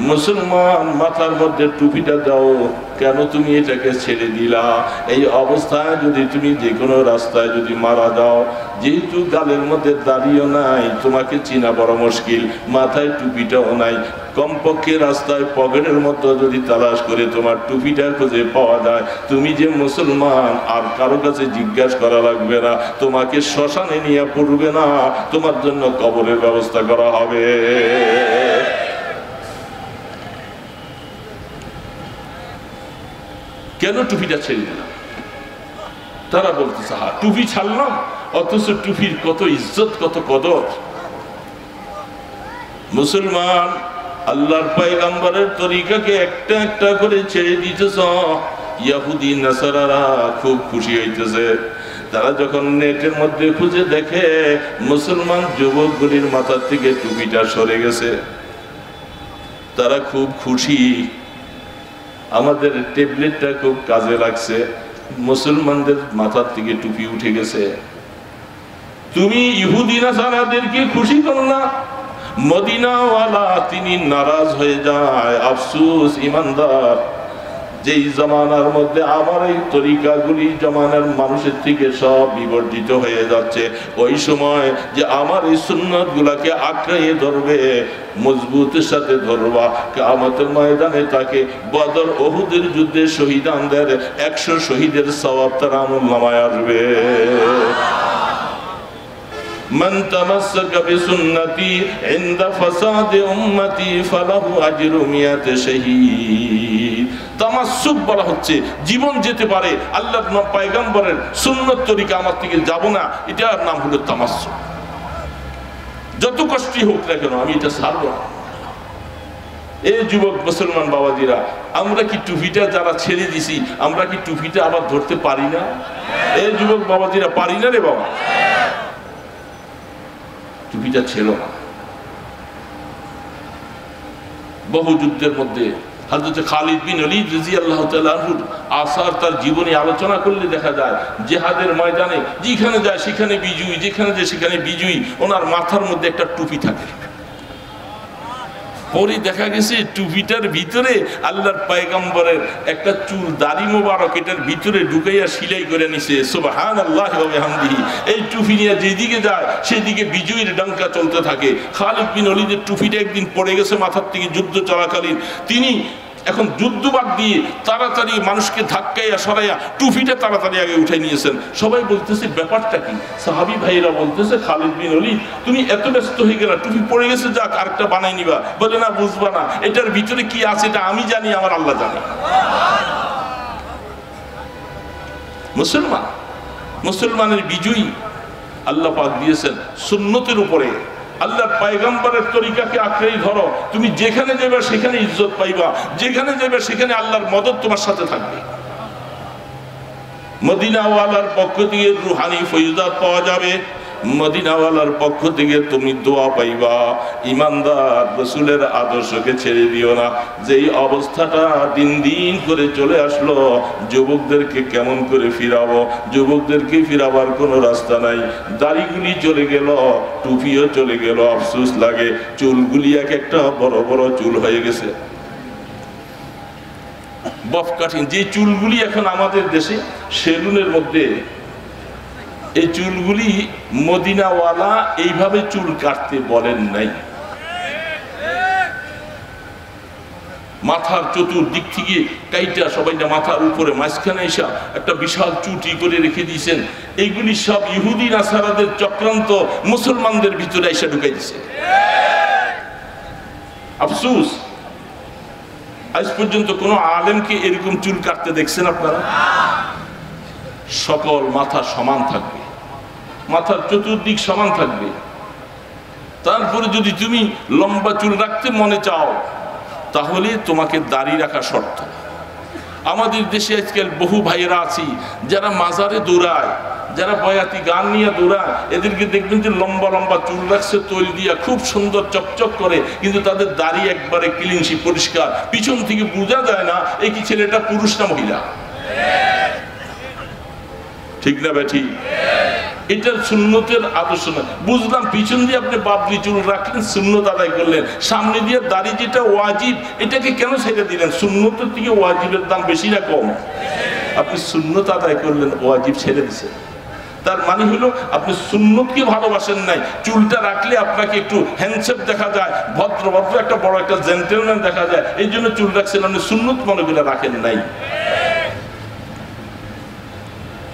মুসলমান মাথার মধ্যে টুপিটা দাও, কেন তুমি এটাকে ছেড়ে দিলা? এই অবস্থায় যদি তুমি যে কোনো রাস্তায় যদি মারা যাও, যেহেতু গালের মধ্যে দাড়িও নাই, তোমাকে চিনা বড় মুশকিল, মাথায় টুপিটাও নাই, কমপক্ষে রাস্তায় পকেটের মধ্যে যদি তালাশ করে তোমার টুপিটা খুঁজে পাওয়া যায়, তুমি যে মুসলমান আর কারো কাছে জিজ্ঞাসা করা লাগবে না, তোমাকে শ্মশানে নিয়ে পড়বে না, তোমার জন্য কবরের ব্যবস্থা করা হবে। কেন টুপিটা ছেড়ে দিলাম? তারা বলতেছে হ্যাঁ টুপি ছাড়লাম, অথচ টুপির কত ইজ্জত কত কদর। মুসলমান আল্লাহর পয়গম্বরের তরিকাকে একটা একটা করে ছেড়ে দিতেছ, ইহুদি নাসারারা খুব খুশি হইতেছে। তারা যখন নেটের মধ্যে খুঁজে দেখে মুসলমান যুবকগুলির মাথার থেকে টুপিটা সরে গেছে, তারা খুব খুশি। আমাদের ট্যাবলেটটা খুব কাজে লাগছে, মুসলমানদের মাথার থেকে টুপি উঠে গেছে। তুমি ইহুদি নাসারাদেরকে খুশি করো না, মদিনাওয়ালা তিনি নারাজ হয়ে যায়। আফসোস ইমানদার, যেই জামানার মধ্যে আমার এই তরিকাগুলি জামানার মানুষের থেকে সব বিবর্জিত হয়ে যাচ্ছে, ওই সময় যে আমার এই সুন্নত গুলাকে আঁকড়িয়ে ধরবে, মজবুতের সাথে ধরবা, কিয়ামতের ময়দানে তাকে বদর ওহুদের যুদ্ধে শহীদানদের 100 শহীদের সওয়াব তার আমলনামায় আসবে। من تمسك بسنتي عند فساد أمتي فله أجر 100 شهيد। তামাসসুক বলা হচ্ছে জীবন যেতে পারে আল্লাহর পয়গম্বরের সুন্নত তরিকা আমার থেকে যাব না, এটার নাম হলো তামাসসুক। যত কষ্টই হোক না কেন আমি এটা ছাড়বো না। এই যুবক মুসলমান বাবাজিরা, আমরা কি টুপিটা যারা ছেড়ে দিছি আমরা কি টুপিটা আবার ধরতে পারি না? এই যুবক বাবাজিরা পারি না রে বাবা, টুপিটা ছিল না। বহু যুদ্ধের মধ্যে হযরত খালিদ বিন ওলীদ রাদিয়াল্লাহু তাআলা আনহু আসার তার জীবনে আলোচনা করলে দেখা যায় জিহাদের ময়দানে যেখানে যায় সেখানে বিজয়ী, যেখানে যায় সেখানে বিজয়ী। ওনার মাথার মধ্যে একটা টুপি থাকে। পরে দেখা গেছে টুপিটার ভিতরে আল্লাহর পয়গম্বরের একটা চুল দাড়ি মোবারক এটার ভিতরে ঢুকাইয়া সিলাই করে নিছে। সুবহানাল্লাহি ওয়া বিহামদিহি। এই টুপি নিয়ে যেদিকে যায় সেদিকে বিজয়ীর ডাঙ্কা চলতে থাকে। খালিদ বিন ওলীদের টুপিটা একদিন পড়ে গেছে মাথার থেকে যুদ্ধ চলাকালীন। তিনি এখন যুদ্ধ বাদ দিয়ে তাড়াতাড়ি মানুষকে ধাক্কাইয়া সরাইয়া টুপিটা তাড়াতাড়ি আগে উঠাই নিয়েছেন। সবাই বলতেছে ব্যাপারটা কি? সাহাবী ভাইরা বলতেছে খালিদ বিন ওলীদ তুমি এত ব্যস্ত হয়ে গেলা, টুপি পড়ে গেছে যাক আরেকটা বানাই নিবা। বলে না, বুঝবা না, এটার ভিতরে কি আছে এটা আমি জানি, আমার আল্লাহ জানে। মুসলমানের বিজয়ী আল্লাহ পাক দিয়েছেন সুন্নতের উপরে। আল্লাহর পয়গম্বরের তরিকাকে আঁকড়েই ধরো, তুমি যেখানে যাবে সেখানে ইজ্জত পাইবা, যেখানে যাবে সেখানে আল্লাহর মদদ তোমার সাথে থাকবে। মদিনাওয়ালার পক্ষ থেকে রুহানি ফয়জাত পাওয়া যাবে, মদিনাওয়ালার পক্ষ থেকে তুমি দোয়া পাইবা। ইমানদার রাসূলের আদর্শকে ছেড়ে দিও না। যেই অবস্থাটা দিন দিন করে চলে আসলো, যুবকদেরকে কেমন করে ফিরাবো? যুবকদেরকে ফিরাবার কোনো রাস্তা নাই। দাড়িগুলি চলে গেল, টুপিও চলে গেল, আফসোস লাগে। চুলগুলি এক একটা বড় বড় চুল হয়ে গেছে, বফ কাটিং। যে চুলগুলি এখন আমাদের দেশে সেলুনের মধ্যে, এই চুলগুলি মদিনাওয়ালা এইভাবে চুল কাটতে বলেন নাই। মাথার চতুর্দিক থেকে কাইটা সবাইটা মাথার উপরে মাঝখানে এসে একটা বিশাল চুটি করে রেখে দিয়েছেন। এইগুলি সব ইহুদি নাসারাদের চক্রান্ত, মুসলমানদের ভিতরে এসে ঢুকাই দিছে। আফসোস, আজ পর্যন্ত কোনো আলেমকে এরকম চুল কাটতে দেখছেন আপনারা? সকল মাথা সমান থাকবে, মাথার চতুর্দিক সমান থাকবে। তারপরে যদি তুমি লম্বা চুল রাখতে মনে চাও তাহলে তোমাকে দাড়ি রাখা শর্ত। আমাদের দেশে আজকাল বহু ভাইয়েরা আছি যারা মাজারে দৌড়ায়, যারা বয়াতি গান নিয়ে দৌড়ায়, এদেরকে দেখবেন যে লম্বা লম্বা চুল রাখছে তৈল দিয়া, খুব সুন্দর চকচক করে, কিন্তু তাদের দাড়ি একবারে ক্লিনশি পরিষ্কার। পিছন থেকে বোঝা যায় না এই কি ছেলেটা পুরুষ না মহিলা। ঠিক না বেঠি? এটা সুন্নতের আদর্শ না। বুঝলাম পিছন দিয়ে আপনি বাবরি চুল রাখলেন, সুন্নত আদায় করলেন, সামনে দিয়ে দাড়ি যেটা ওয়াজিব এটাকে কেন ছেড়ে দিলেন? সুন্নতের থেকে ওয়াজিবের দাম বেশি না কম? আপনি সুন্নত আদায় করলেন, ওয়াজিব ছেড়ে দিচ্ছেন। তার মানে হলো আপনি সুন্নতকে ভালোবাসেন নাই। চুলটা রাখলে আপনাকে একটু হ্যান্ডশেপ দেখা যায়, ভদ্র ভদ্র একটা বড় একটা জেন্টেলম্যান দেখা যায়, এই জন্য চুল রাখছেন, আপনি সুন্নত মনে করে রাখেন নাই।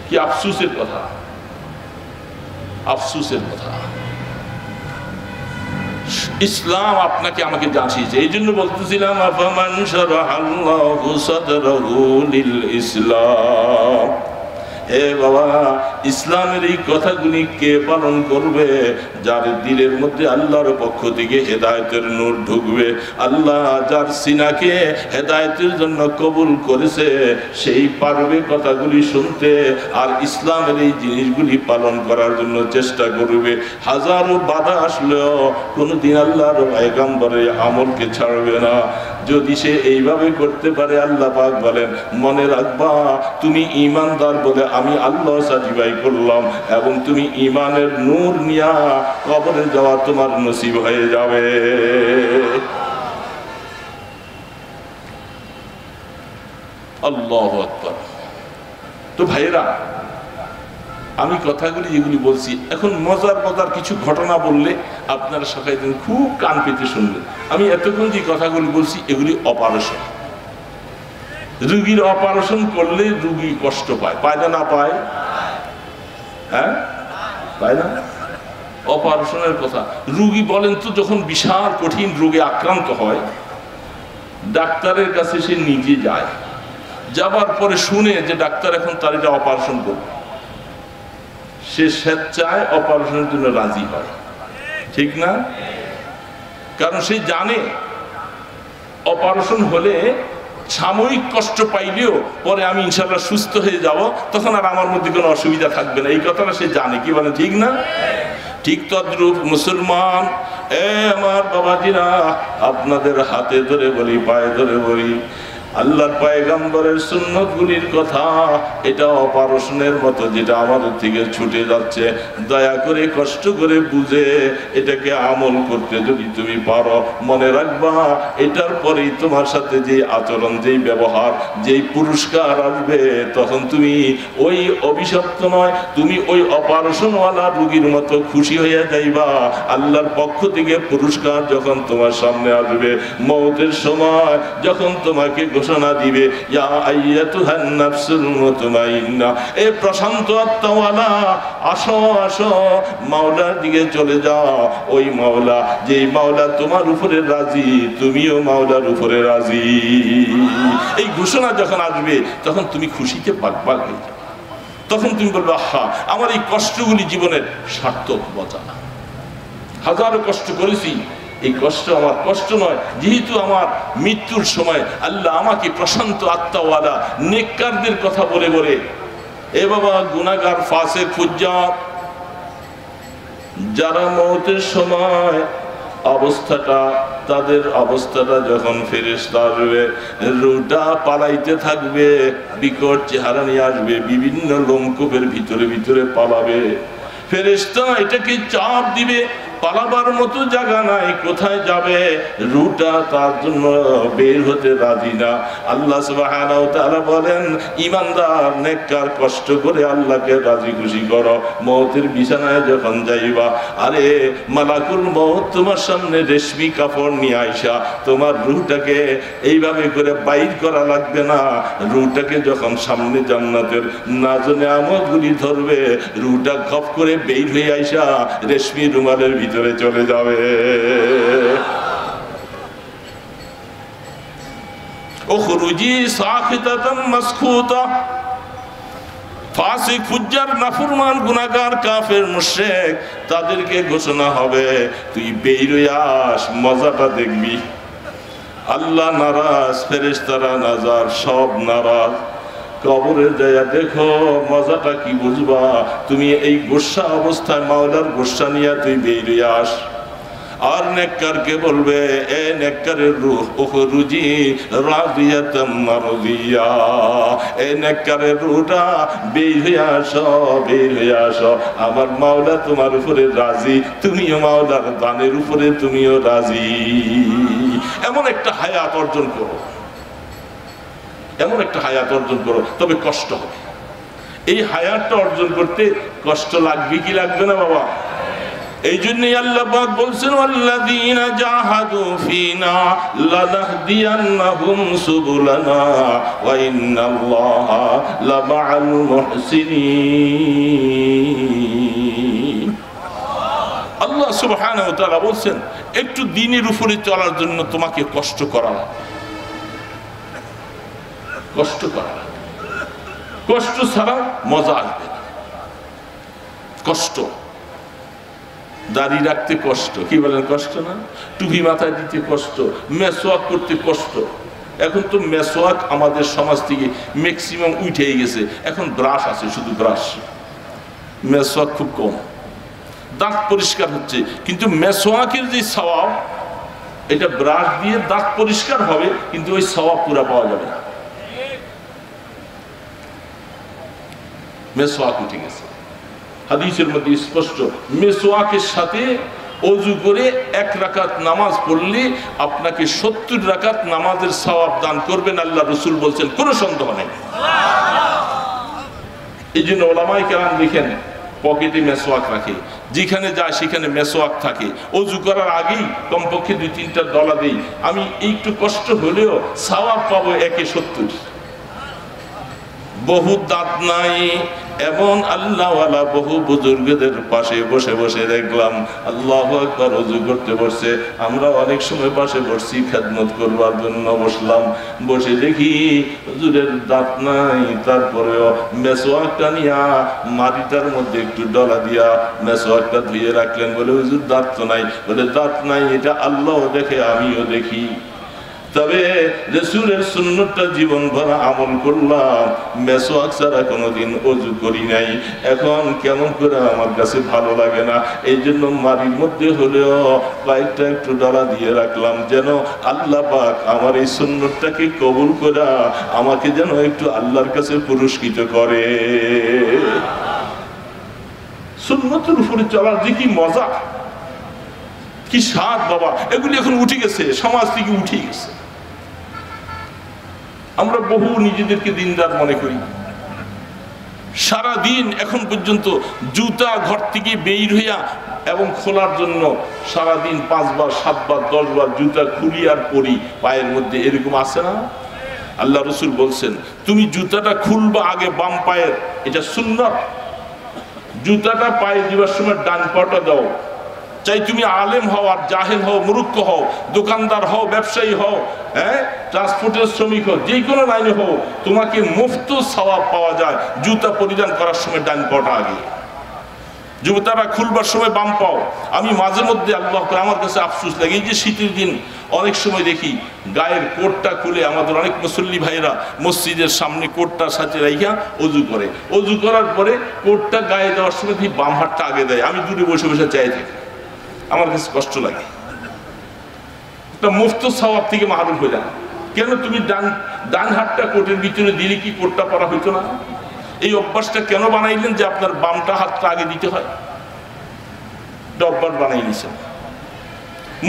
কি আফসোসের কথা, আফসোসের কথা। ইসলাম আপনাকে আমাকে জানিয়েছে, এই জন্য বলতেছিলাম আফামান শারাহাল্লাহু সাদরাহু লিল ইসলাম। হে বাবা, ইসলামের এই কথাগুলি কে পালন করবে? যার দিলের মধ্যে আল্লাহর পক্ষ থেকে হেদায়েতের নূর ঢুকবে। আল্লাহ যার সিনাকে হেদায়েতের জন্য কবুল করেছে সেই পারবে কথাগুলি শুনতে আর ইসলামের এই জিনিসগুলি পালন করার জন্য চেষ্টা করবে। হাজারো বাধা আসলেও কোনোদিন আল্লাহর পয়গম্বরের আমলকে ছাড়বে না। যদি সে এইভাবে করতে পারে, আল্লাহ পাক বলেন মনে রাখবা তুমি ঈমানদার বলে আমি আল্লাহ সার্টিফাই করলাম, এবং তুমি ঈমানের নূর নিয়া কবরে যাওয়া তোমার নসিব হয়ে যাবে। আল্লাহু আকবার। তো ভাইরা, আমি কথাগুলি যেগুলি বলছি এখন মজার মজার কিছু ঘটনা বললে আপনারা সবাই খুব কান পেতে শুনবেন। আমি এতক্ষণ যে কথাগুলি বলছি এগুলি অপারেশন। রুগীর অপারেশন করলে রুগী কষ্ট পায়, পায় না? না পায়? হ্যাঁ, পায় না? অপারেশনের কথা রুগী বলেন তো, যখন বিশাল কঠিন রোগে আক্রান্ত হয় ডাক্তারের কাছে সে নিজে যায়, যাবার পরে শুনে যে ডাক্তার এখন তার এটা অপারেশন করবে, সে স্বেচ্ছায় অপারেশনের জন্য রাজি হয়, ঠিক না? কারণ সে জানে অপারেশন হলে সাময়িক কষ্ট পাইলেও পরে আমি ইনশাল্লাহ সুস্থ হয়ে যাব, তখন আর আমার মধ্যে কোনো অসুবিধা থাকবে না, এই কথাটা সে জানে। কি বলে, ঠিক না? ঠিক তদ্রূপ মুসলমান, আমার বাবাজিরা, আপনাদের হাতে ধরে বলি, পায়ে ধরে বলি, আল্লাহর পয়গম্বরের সুন্নতগুলির কথা, এটা অপারেশনের মতো যেটা আমাদের থেকে ছুটে যাচ্ছে, দয়া করে কষ্ট করে বুঝে এটাকে আমল করতে যদি তুমি পারো, মনে রাখবা এটার পরেই তোমার সাথে যে আচরণ, যেই ব্যবহার, যেই পুরস্কার আসবে, তখন তুমি ওই অভিশপ্ত নয়, তুমি ওই অপারেশনওয়ালা রোগীর মতো খুশি হয়ে যাইবা। আল্লাহর পক্ষ থেকে পুরস্কার যখন তোমার সামনে আসবে, মওতের সময় যখন তোমাকে ঘোষণা দিবে, ইয়া আইয়াতুহান নাফসুল মুতমাইন্না, এ প্রশান্ত আত্মাওয়ালা, আসো আসো মাওলার দিকে চলে যাও। ওই মাওলা, যেই মাওলা তোমার উপরে রাজি, তুমিও মাওলার উপরে রাজি। এই ঘোষণা যখন আসবে, তখন তুমি খুশিতে বাগবাগ হয়ে যাবে। তখন তুমি বলবে, আহা, আমার এই কষ্টগুলি জীবনের সার্থক মজা। হাজারো কষ্ট করেছি, এই কষ্ট আমার কষ্ট নয়, যেহেতু আমার মৃত্যুর সময় আল্লাহ আমাকে প্রশান্ত আত্মাওয়ালা নেককারদের কথা বলে বলে, এ বাবা গুনাহগার, ফাসিক, ফুজ্জার, যারা মওতের সময় তাদের অবস্থাটা যখন ফেরেশতা আসবে, রূহটা পালাইতে থাকবে, বিকট চেহারা নিয়ে আসবে, বিভিন্ন লোমকূপের ভিতরে ভিতরে পালাবে। ফেরেশতা এটাকে চাপ দিবে, পালাবার মতো জায়গা নাই, কোথায় যাবে? রূহটা তার জন্য বের হতে রাজি না। আল্লাহ সুবহানাহু ওয়া তাআলা বলেন, ঈমানদার, নেককার, কষ্ট করে আল্লাহকে রাজি খুশি করো। মওতের বিছানায় যখন যাইবা, আরে মালাকুল মওত তোমার সামনে রেশমি কাপড় নিয়ে আইসা তোমার রূহটাকে এইভাবে করে বাইর করা লাগবে না। রূহটাকে যখন সামনে জান্নাতের নাজনে আমদগুলি ধরবে, রূহটা খপ করে বের হয়ে আইসা রেশমি রুমালের ভিতরে চলে যাবে। উখরুজি সাখিতাতান মাসখুতা, ফাসিক, ফুজ্জার, নাফরমান, গুনাহগার, কাফের, মুশরিক, তাদেরকে ঘোষণা হবে, তুই বের হয়ে আস, মজাটা দেখবি। আল্লাহ নারাজ, ফেরেশতারা নারাজ, সব নারাজ। কবরে যায় দেখো মজাটা কি বুঝবা। তুমি এই গোসা অবস্থায় মাওলার গোসা নিয়ে তুই বেরিয়ে আস। আর নেককারকে বলবে, এ নেককারের রূহ, উখরুজি রাদিয়াতাম মারদিয়া, এ নেককারের রূহটা বের হয়ে আসো, বের হয়ে আসো। আমার মাওলা তোমার উপরে রাজি, তুমিও মাওলার দানের উপরে তুমিও রাজি। এমন একটা হায়াত অর্জন করো, এমন একটা হায়াত অর্জন করো, তবে কষ্ট হবে। এই হায়াতটা অর্জন করতে কষ্ট লাগবে কি লাগবে না বাবা? এই জন্যই আল্লাহ পাক বলছেন, ওয়াল্লাযীনা জাহাদু ফীনা লানাহদিয়ান্নাহুম সুবুলানা ওয়া ইন্নাল্লাহা লামাআল মুহসিনিন। আল্লাহ সুবহানাহু ওয়া তাআলা বলছেন, একটু দ্বীনের উপরে চলার জন্য তোমাকে কষ্ট করা লাগবে, কষ্ট করা লাগবে। কষ্ট ছাড়া মজা আসবে না। কষ্ট, দাড়ি রাখতে কষ্ট, কি বলেন, কষ্ট না? টুপি মাথায় দিতে কষ্ট, মেসওয়াক করতে কষ্ট। এখন তো মেসওয়াক আমাদের সমাজ থেকে ম্যাক্সিমাম উঠেই গেছে, এখন ব্রাশ আছে, শুধু ব্রাশ, মেসওয়াক খুব কম। দাঁত পরিষ্কার হচ্ছে, কিন্তু মেসওয়াকের যে সওয়াব, এটা ব্রাশ দিয়ে দাঁত পরিষ্কার হবে, কিন্তু ওই সওয়াব পুরা পাওয়া যাবে না। মেসওয়াক উঠে গেছে, হাদিসের মধ্যে স্পষ্ট, মেসওয়াকের সাথে ওযু করে 1 রাকাত নামাজ পড়লে আপনাকে 70 রাকাত নামাজের সওয়াব দান করবেন আল্লাহ রাসূল বলছেন, কোনো সন্দেহ নেই। এই জন্য ওলামায়ে কেরাম লিখেন, পকেটে মেসওয়াক রাখে, যেখানে যায় সেখানে মেসওয়াক থাকে। ওযু করার আগেই কমপক্ষে 2-3টা ডলা দেই, আমি একটু কষ্ট হলেও সওয়াব পাবো 1 এ 70। বহুত দাঁত নাই, এমন আল্লাহওয়ালা বহু বুজুর্গদের পাশে বসে বসে দেখলাম আল্লাহু আকবার ওযু করতে বসছে। আমরা অনেক সময় পাশে বসছি খেদমত করবার জন্য, বসলাম, বসে দেখি হুজুরের দাঁত নাই, তারপরেও মেসওয়াকটা নিয়া মাটিটার মধ্যে একটু ডলা দিয়া মেসওয়াকটা ধুয়ে রাখলেন। বলে হুজুর দাঁত তো নাই। বলে দাঁত নাই এটা আল্লাহ দেখে, আমিও দেখি। তবে রাসূলের সুন্নতটা জীবন ভরা আমল করলাম, মেসওয়াক ছাড়া কোনোদিন ওযু করি নাই। এখন কেমন করে আমার কাছে ভালো লাগে না। এই জন্য মাটির মধ্যে হলেও কয়েকটা একটু ডলা দিয়ে রাখলাম, যেন আল্লাহ পাক আমার এই সুন্নতটাকে কবুল করে আমাকে যেন একটু আল্লাহর কাছে পুরস্কৃত করে। সুন্নতের উপরে চলার যে কি মজা, কি স্বাদ বাবা, এগুলি এখন উঠে গেছে, সমাজ থেকে উঠে গেছে। আমরা বহু নিজেদেরকে দিনদার মনে করি, সারা দিন এখন পর্যন্ত জুতা ঘর থেকে বের হইয়া এবং খোলার জন্য সারাদিন 5 বার 7 বার 10 বার জুতা খুলি আর পরি পায়ের মধ্যে, এরকম আছে না? আল্লাহ রসুল বলছেন তুমি জুতাটা খুলবা আগে বাম পায়ের, এটা সুন্নাত। জুতাটা পায়ে দিবার সময় ডান পাটা দাও। চাই তুমি আলেম হও আর জাহেল হও, মূর্খ হও, দোকানদার হও, ব্যবসায়ী হও, ট্রান্সপোর্টের শ্রমিক হও, যে কোনো লাইনে হও, তোমাকে মুফত সওয়াব পাওয়া যায় জুতা পরিধান করার সময় ডান পাটা আগে, জুতাটা খুলবার সময় বাম পাও। আমি মাঝে মধ্যে আল্লাহ আমার কাছে আফসোস লাগে, এই যে শীতের দিন অনেক সময় দেখি গায়ের কোটটা খুলে আমাদের অনেক মুসল্লি ভাইরা মসজিদের সামনে কোটটা সাথে রাইখা অজু করে, অজু করার পরে কোটটা গায়ে দেওয়ার সময় দেখি বাম হাতটা আগে দেয়। আমি দূরে বসে বসে চাই থাকি, আমার কাছে কষ্ট লাগে। একটা মুফত সওয়াব থেকে মাহরুম হয়ে যায়। কেন তুমি ডান হাতটা কোটের ভিতরে দিলে কি কোটটা পরা হইতো না? এই অভ্যাসটা কেন বানাইলেন যে আপনার বামটা হাতটা আগে দিতে হয়? অভ্যাস বানাই নিছেন।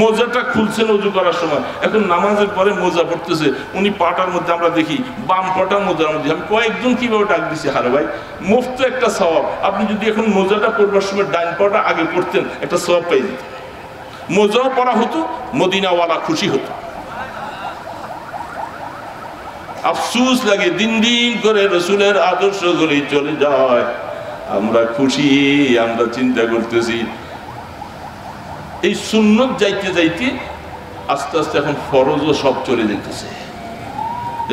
মোজাটা খুলছেন অজু করার সময়, এখন নামাজের পরে মোজা পড়তেছে, উনি পাটার মধ্যে আমরা দেখি বাম পাটা মোজার মধ্যে। আমি কয়েকজন কিভাবে ডাক দিছি, হারে ভাই মুফত একটা সওয়াব, আপনি যদি এখন মোজাটা পড়বার সময় ডান পাটা আগে পড়তেন একটা সওয়াব পাই যেতেন, মোজাও পড়া হতো, মদিনাওয়ালা খুশি হতো। আফসোস লাগে দিন দিন করে রসুলের আদর্শগুলি চলে যায়, আমরা খুশি, আমরা চিন্তা করতেছি এই সুন্নত যাইতে যাইতে আস্তে আস্তে এখন ফরজও সব চলে যেতেছে।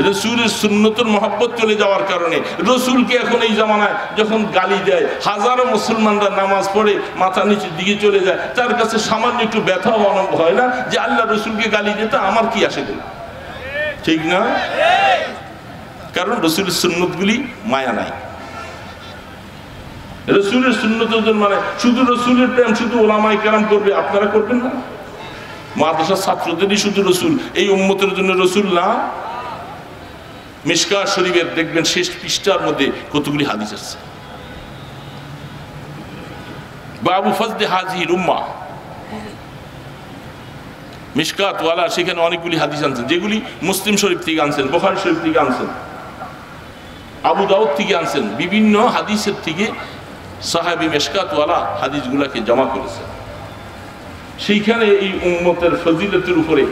রসুলের সুন্নতের মহব্বত চলে যাওয়ার কারণে রসুলকে এখন এই জামানায় যখন গালি দেয়, হাজারো মুসলমানরা নামাজ পড়ে মাথা নিচের দিকে চলে যায়, তার কাছে সামান্য একটু ব্যথা অনুভব হয় না যে আল্লাহ রসুলকে গালি দিতে আমার কি আসে দিল, ঠিক না? কারণ রসুলের সুন্নতগুলি মায়া নাই। রসুলের সুন্নতের মানে শুধু রসুলের প্রেম শুধু ওলামায়ে কেরাম করবে, আপনারা করবেন না? মাদ্রাসার ছাত্রদেরই শুধু রসুল, এই উম্মতের জন্য রসুল না? মিশকাত শরীফের দেখবেন শেষ পৃষ্ঠার মধ্যে কতগুলি হাদিস আছে, বাবু ফজলে হাজির উম্মাহ। মিশকাত ওয়ালা সেখানে অনেকগুলি হাদিস আনছেন, যেগুলি মুসলিম শরীফ থেকে আনছেন, বুখারী শরীফ থেকে আনছেন, আবু দাউদ থেকে আনছেন, বিভিন্ন হাদিসের থেকে সাহাবী মিশকাত ওয়ালা হাদিসগুলোকে জমা করেছেন। সেইখানে এই উম্মতের ফজিলতের উপরে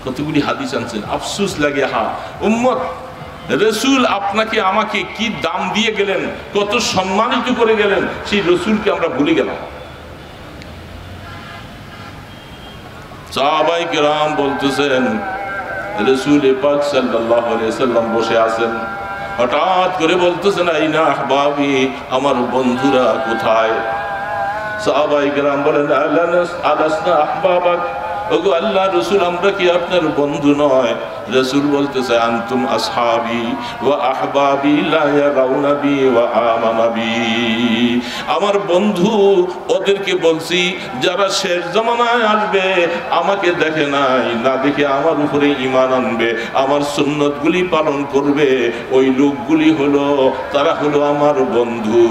কতগুলি হাদিস আনছেন। আফসোস লাগে, হা উম্মত, রসুল আপনাকে আমাকে কি দাম দিয়ে গেলেন, কত সম্মানিত করে গেলেন, সেই রসুলকে আমরা ভুলে গেলাম। সাহাবায়ে কেরাম বলতেছেন রসুল পাক সাল্লাল্লাহু আলাইহি ওয়াসাল্লাম বসে আছেন, হঠাৎ করে বলতেছেন আইনা আহবাবি, আমার বন্ধুরা কোথায়? সাহাবায়ে কেরাম বলেন আলাসনা আহবাবাক, ওগো আল্লাহ রসুল আমরা কি আপনার বন্ধু নয়? রসুল বলতেছে আনতুম আসহাবি ওয়া আহবাবি লা ইয়ারাউনা বি ওয়া আমানা বি, আমার বন্ধু ওদেরকে বলছি যারা শেষ জামানায় আসবে, আমাকে দেখে নাই, না দেখে আমার উপরে ঈমান আনবে, আমার সুন্নতগুলি পালন করবে, ওই লোকগুলি হলো, তারা হলো আমার বন্ধু।